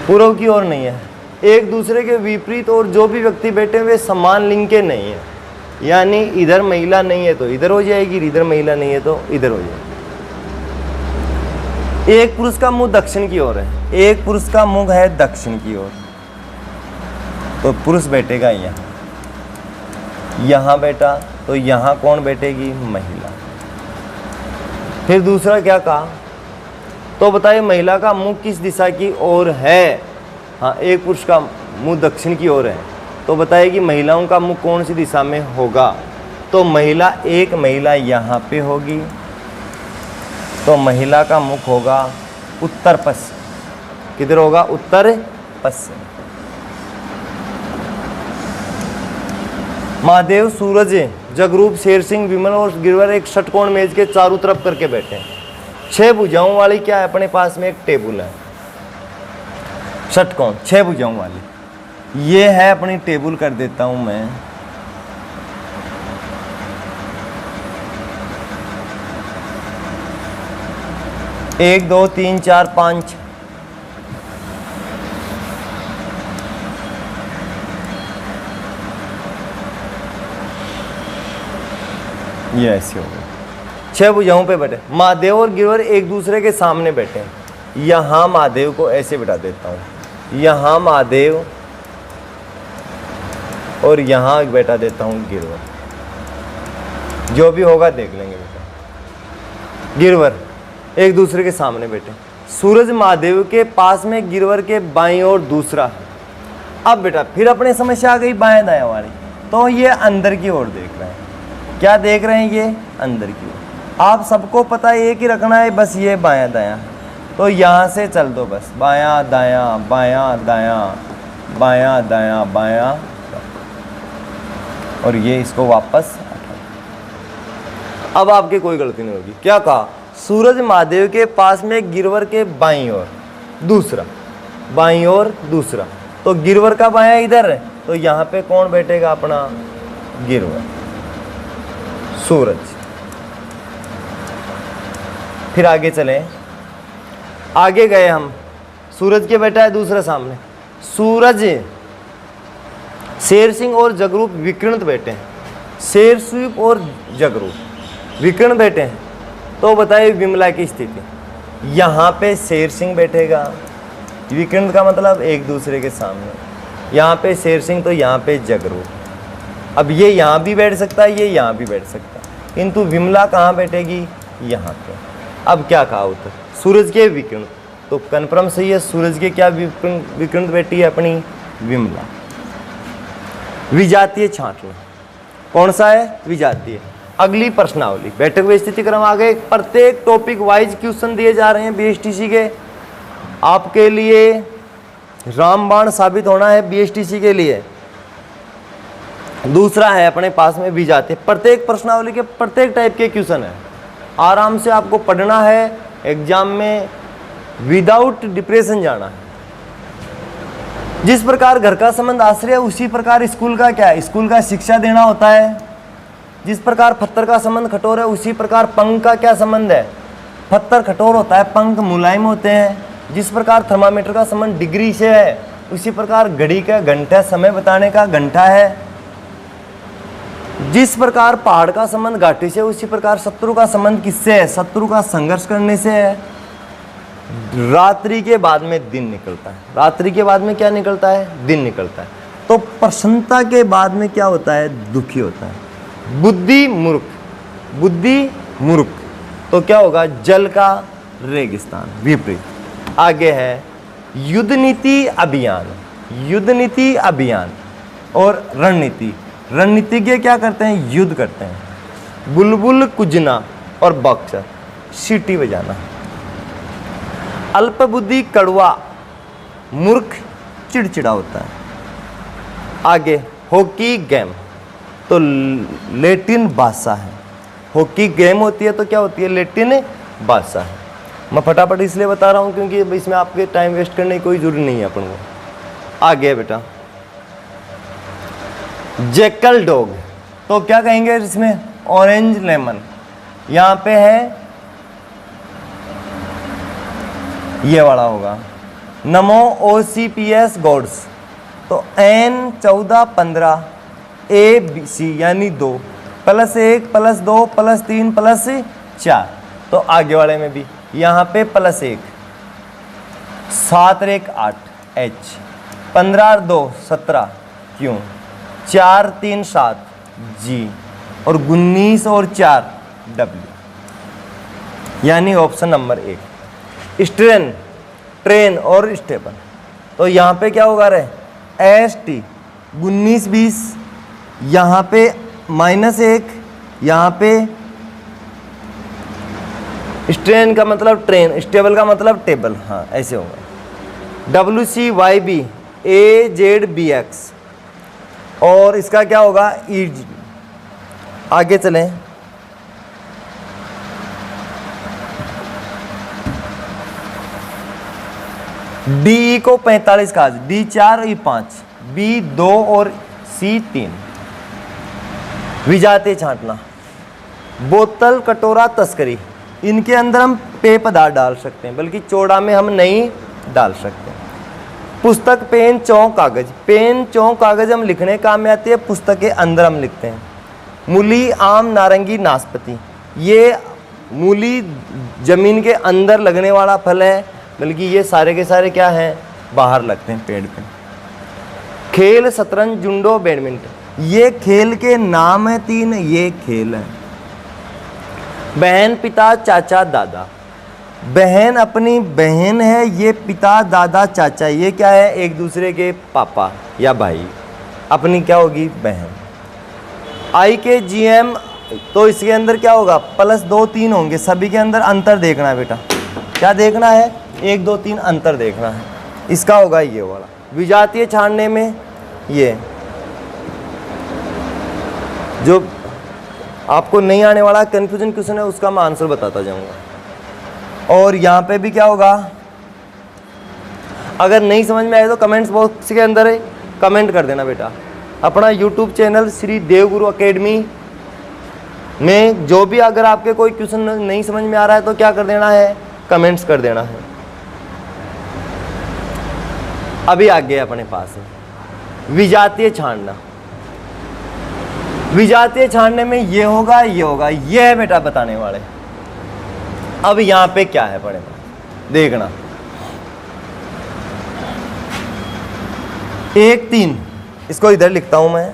पूर्व की ओर नहीं है, एक दूसरे के विपरीत और जो भी व्यक्ति बैठे हुए समान लिंग के नहीं है, यानी इधर महिला नहीं है तो इधर हो जाएगी, इधर महिला नहीं है तो इधर हो जाएगी। एक पुरुष का मुंह दक्षिण की ओर है, एक पुरुष का मुंह है दक्षिण की ओर, तो पुरुष बैठेगा यहां बैठा तो यहां कौन बैठेगी, महिला। फिर दूसरा क्या कहा, तो बताइए महिला का मुंह किस दिशा की ओर है। हाँ, एक पुरुष का मुंह दक्षिण की ओर है तो बताइए कि महिलाओं का मुंह कौन सी दिशा में होगा, तो एक महिला यहाँ पे होगी तो महिला का मुख होगा उत्तर पश्चिम। किधर होगा, उत्तर पश्चिम। महादेव, सूरज, जगरूप, शेर सिंह, विमल और गिरवर एक षटकोण मेज के चारों तरफ करके बैठे हैं। 6 भुजाओं वाली क्या है अपने पास में, एक टेबल है। षटकोण 6 भुजाओं वाली, ये है अपनी टेबल। कर देता हूं मैं, एक, दो, तीन, चार, 5, ये ऐसे हो गए। 6 भुजाओं पे बैठे। महादेव और गिरवर एक दूसरे के सामने बैठे हैं। यहाँ महादेव को ऐसे बिठा देता हूँ, यहाँ महादेव और यहाँ बैठा देता हूँ गिरवर। जो भी होगा देख लेंगे बेटा। गिरवर एक दूसरे के सामने बैठे। सूरज महादेव के पास में, गिरवर के बाईं ओर दूसरा है। अब बेटा फिर अपने समस्या आ गई बाएं दाएं वाली, तो ये अंदर की ओर देख रहे हैं। क्या देख रहे हैं, ये अंदर की ओर। आप सबको पता है एक ही रखना है, बस ये बायां दायां, तो यहाँ से चल दो बस, बायां दायां बायां दायां बायां दायां बायां, और ये इसको वापस। अब आपकी कोई गलती नहीं होगी। क्या कहा, सूरज महादेव के पास में, गिरवर के बाईं ओर दूसरा, बाईं ओर दूसरा, तो गिरवर का बायां इधर है तो यहाँ पे कौन बैठेगा अपना, गिरवर, सूरज। फिर आगे चले, आगे गए हम, सूरज के बैठा है दूसरा सामने। सूरज, शेर सिंह और जगरूप विकृत बैठे हैं। शेर सिंह और जगरूप विकृत बैठे हैं, तो बताइए विमला की स्थिति। यहाँ पे शेर सिंह बैठेगा, विकृत का मतलब एक दूसरे के सामने। यहाँ पे शेर सिंह तो यहाँ पे जगरूप। अब ये यहाँ भी बैठ सकता है, ये यहाँ भी बैठ सकता है, किंतु विमला कहाँ बैठेगी, यहाँ पे। अब क्या कहा उत्तर, सूरज के विकिरण, तो कन्फर्म सही है। सूरज के क्या विकिरण बेटी है अपनी, विमला। विजातीय छांटना कौन सा है, विजातीय। अगली प्रश्नावली, बैठक में स्थिति क्रम आ गए। प्रत्येक टॉपिक वाइज क्वेश्चन दिए जा रहे हैं बीएसटीसी के, आपके लिए रामबाण साबित होना है बीएसटीसी के लिए। दूसरा है अपने पास में विजातीय, प्रत्येक प्रश्नावली के प्रत्येक टाइप के क्वेश्चन है, आराम से आपको पढ़ना है, एग्जाम में विदाउट डिप्रेशन जाना है। जिस प्रकार घर का संबंध आश्रय है उसी प्रकार स्कूल का क्या है, स्कूल का शिक्षा देना होता है। जिस प्रकार पत्थर का संबंध कठोर है उसी प्रकार पंख का क्या संबंध है, पत्थर कठोर होता है, पंख मुलायम होते हैं। जिस प्रकार थर्मामीटर का संबंध डिग्री से है उसी प्रकार घड़ी का घंटा समय बताने का घंटा है। जिस प्रकार पहाड़ का संबंध घाटी से उसी प्रकार शत्रु का संबंध किससे है, शत्रु का संघर्ष करने से है। रात्रि के बाद में दिन निकलता है, रात्रि के बाद में क्या निकलता है, दिन निकलता है। तो प्रसन्नता के बाद में क्या होता है, दुखी होता है। बुद्धि मूर्ख, बुद्धि मूर्ख, तो क्या होगा, जल का रेगिस्तान, विपरीत। आगे है युद्ध नीति अभियान, युद्ध नीति अभियान और रणनीति। रणनीतिज्ञ क्या करते हैं, युद्ध करते हैं। बुलबुल कुजना और बॉक्सर, सीटी बजाना। अल्प बुद्धि कड़वा, मूर्ख चिड़चिड़ा होता है। आगे हॉकी गेम, तो लैटिन भाषा है। हॉकी गेम होती है तो क्या होती है, लैटिन भाषा है। मैं फटाफट इसलिए बता रहा हूँ क्योंकि इसमें आपके टाइम वेस्ट करने की कोई जरूरत नहीं है अपन को। आगे बेटा जैकल डॉग, तो क्या कहेंगे इसमें, ऑरेंज लेमन। यहाँ पे है ये वाला होगा नमो OCPS गॉड्स, तो N1415 ABC यानी 2 +1 +2 +3 +4। तो आगे वाले में भी यहाँ पे +1, 7 और 1 8 H, 15 और 2 17 Q, 4 3 7 G और 19 और 4 W, यानी ऑप्शन नंबर 1। स्ट्रेन, ट्रेन और स्टेबल, तो यहाँ पे क्या होगा रे, ST 19 20, यहाँ पे -1, यहाँ पे स्ट्रेन का मतलब ट्रेन, स्टेबल का मतलब टेबल, हाँ ऐसे होगा। WCYB AZBX और इसका क्या होगा, EG। आगे चलें, DE को 45 का, D4 E5, B2 और C3। विजातीय छांटना, बोतल कटोरा तस्करी, इनके अंदर हम पेय पदार्थ डाल सकते हैं, बल्कि चौड़ा में हम नहीं डाल सकते। पुस्तक पेन चौक कागज, पेन चौक कागज हम लिखने काम में आती है, पुस्तक के अंदर हम लिखते हैं। मूली आम नारंगी नाशपाती, ये मूली जमीन के अंदर लगने वाला फल है, बल्कि ये सारे के सारे क्या हैं, बाहर लगते हैं पेड़ पे। खेल शतरंज जुंडो बैडमिंटन, ये खेल के नाम है 3, ये खेल है। बहन पिता चाचा दादा, बहन अपनी बहन है, ये पिता दादा चाचा, ये क्या है, एक दूसरे के पापा या भाई, अपनी क्या होगी, बहन। IKGM, तो इसके अंदर क्या होगा, +2 3 होंगे, सभी के अंदर अंतर देखना है बेटा। क्या देखना है, 1 2 3 अंतर देखना है, इसका होगा ये वाला। विजातीय छानने में ये जो आपको नहीं आने वाला कन्फ्यूजन क्वेश्चन है उसका मैं आंसर बताता जाऊंगा। और यहाँ पे भी क्या होगा, अगर नहीं समझ में आए तो कमेंट्स बॉक्स के अंदर कमेंट कर देना बेटा। अपना यूट्यूब चैनल श्री देवगुरु अकेडमी में जो भी अगर आपके कोई क्वेश्चन नहीं समझ में आ रहा है तो क्या कर देना है, कमेंट्स कर देना है। अभी आगे अपने पास है विजातीय छानना। विजातीय छानने में ये होगा, ये होगा, ये है बेटा बताने वाले। अब यहां पे क्या है पढ़े देखना, 1 3, इसको इधर लिखता हूं मैं,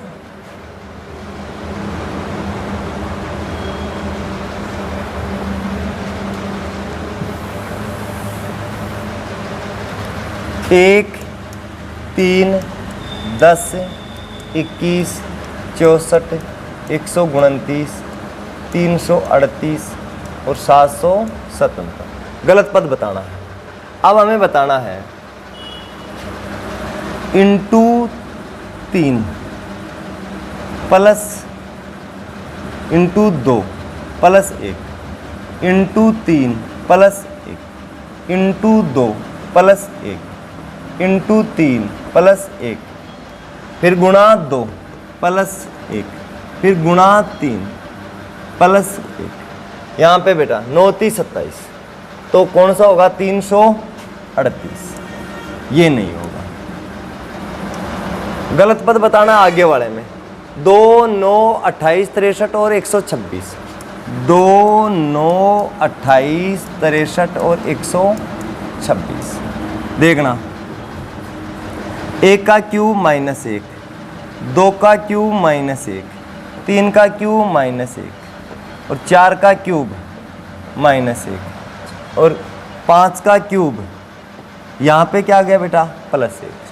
1, 3, 10, 21, 64, 129, 338 और 777। गलत पद बताना है। अब हमें बताना है into 3 plus into 2 plus 1 into 3 plus 1 into 2 plus 1 into 3 plus 1 फिर गुणा 2 प्लस 1 फिर गुणा 3 प्लस 1। यहाँ पे बेटा 9 3 27, तो कौन सा होगा? 338। ये नहीं होगा। गलत पद बताना आगे वाले में। 2 9 28 63 और 126। 2 9 28 63 और 126। देखना, 1 का क्यूब माइनस 1, 2 का क्यूब माइनस 1, 3 का क्यूब माइनस 1 और 4 का क्यूब माइनस 1 और 5 का क्यूब। यहाँ पे क्या आ गया बेटा? प्लस 1।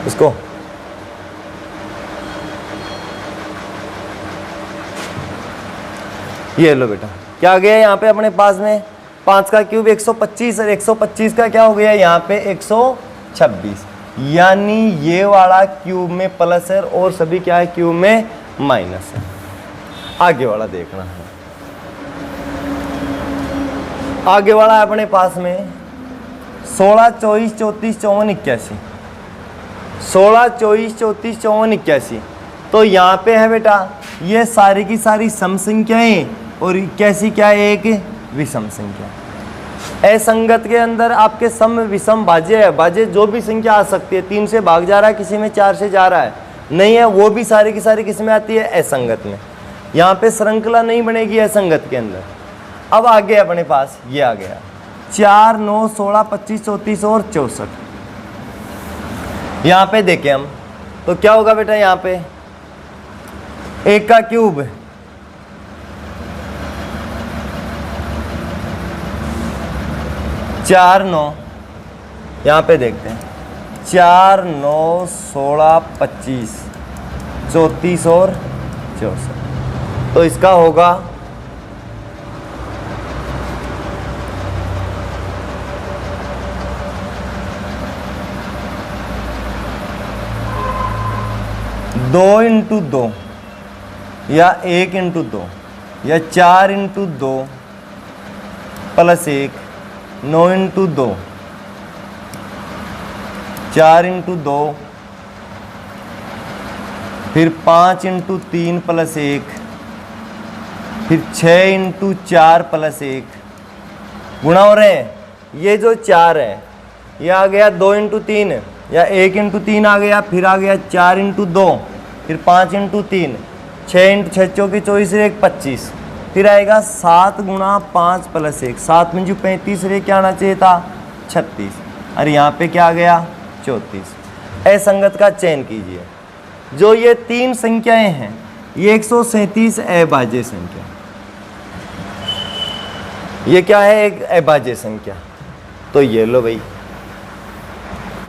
इसको ये लो बेटा, क्या आ गया यहाँ पे अपने पास में? 5 का क्यूब 125 और 125 का क्या हो गया यहाँ पे? 126। यानी ये वाला क्यूब में प्लस है और सभी क्या है? क्यूब में माइनस है। आगे वाला देखना है। आगे वाला है अपने पास में 16 24 34 54 81। 16 24 34 54 81। तो यहाँ पे है बेटा ये सारी की सारी सम संख्याएं और 81 क्या है? एक विषम संख्या। असंगत के अंदर आपके सम विषम भाज्य है। भाज्य जो भी संख्या आ सकती है। 3 से भाग जा रहा है, किसी में 4 से जा रहा है, नहीं है, वो भी सारी की सारी किस में आती है? असंगत में। यहाँ पे श्रृंखला नहीं बनेगी असंगत के अंदर। अब आगे अपने पास ये आ गया 4 9 16 25 34 और 64। यहाँ पे देखें हम तो क्या होगा बेटा? यहाँ पे 1 का क्यूब 4 9, यहाँ पे देखते हैं 4 9 16 25 34 और 64। तो इसका होगा 2 इंटू 2 या 1 इंटू 2 या 4 इंटू 2 प्लस 1, 9 इंटू 2, 4 इंटू 2, फिर 5 इंटू 3 प्लस 1, फिर 6 इंटू 4 प्लस 1 गुणा हो रहे हैं। ये जो 4 है ये आ गया 2 इंटू 3 या 1 इंटू 3 आ गया, फिर आ गया 4 इंटू 2, फिर 5 इंटू 3, 6 इंटू 6 चौकी 24 1 25, फिर आएगा 7 गुणा 5 प्लस 1, 7 में जो 35 रे क्या आना चाहिए था? 36। और यहाँ पे क्या आ गया? 34। असंगत का चयन कीजिए। जो ये 3 संख्याएं हैं ये 137 अभाज्य संख्या। ये क्या है? एक अभाज्य संख्या। तो ये लो भाई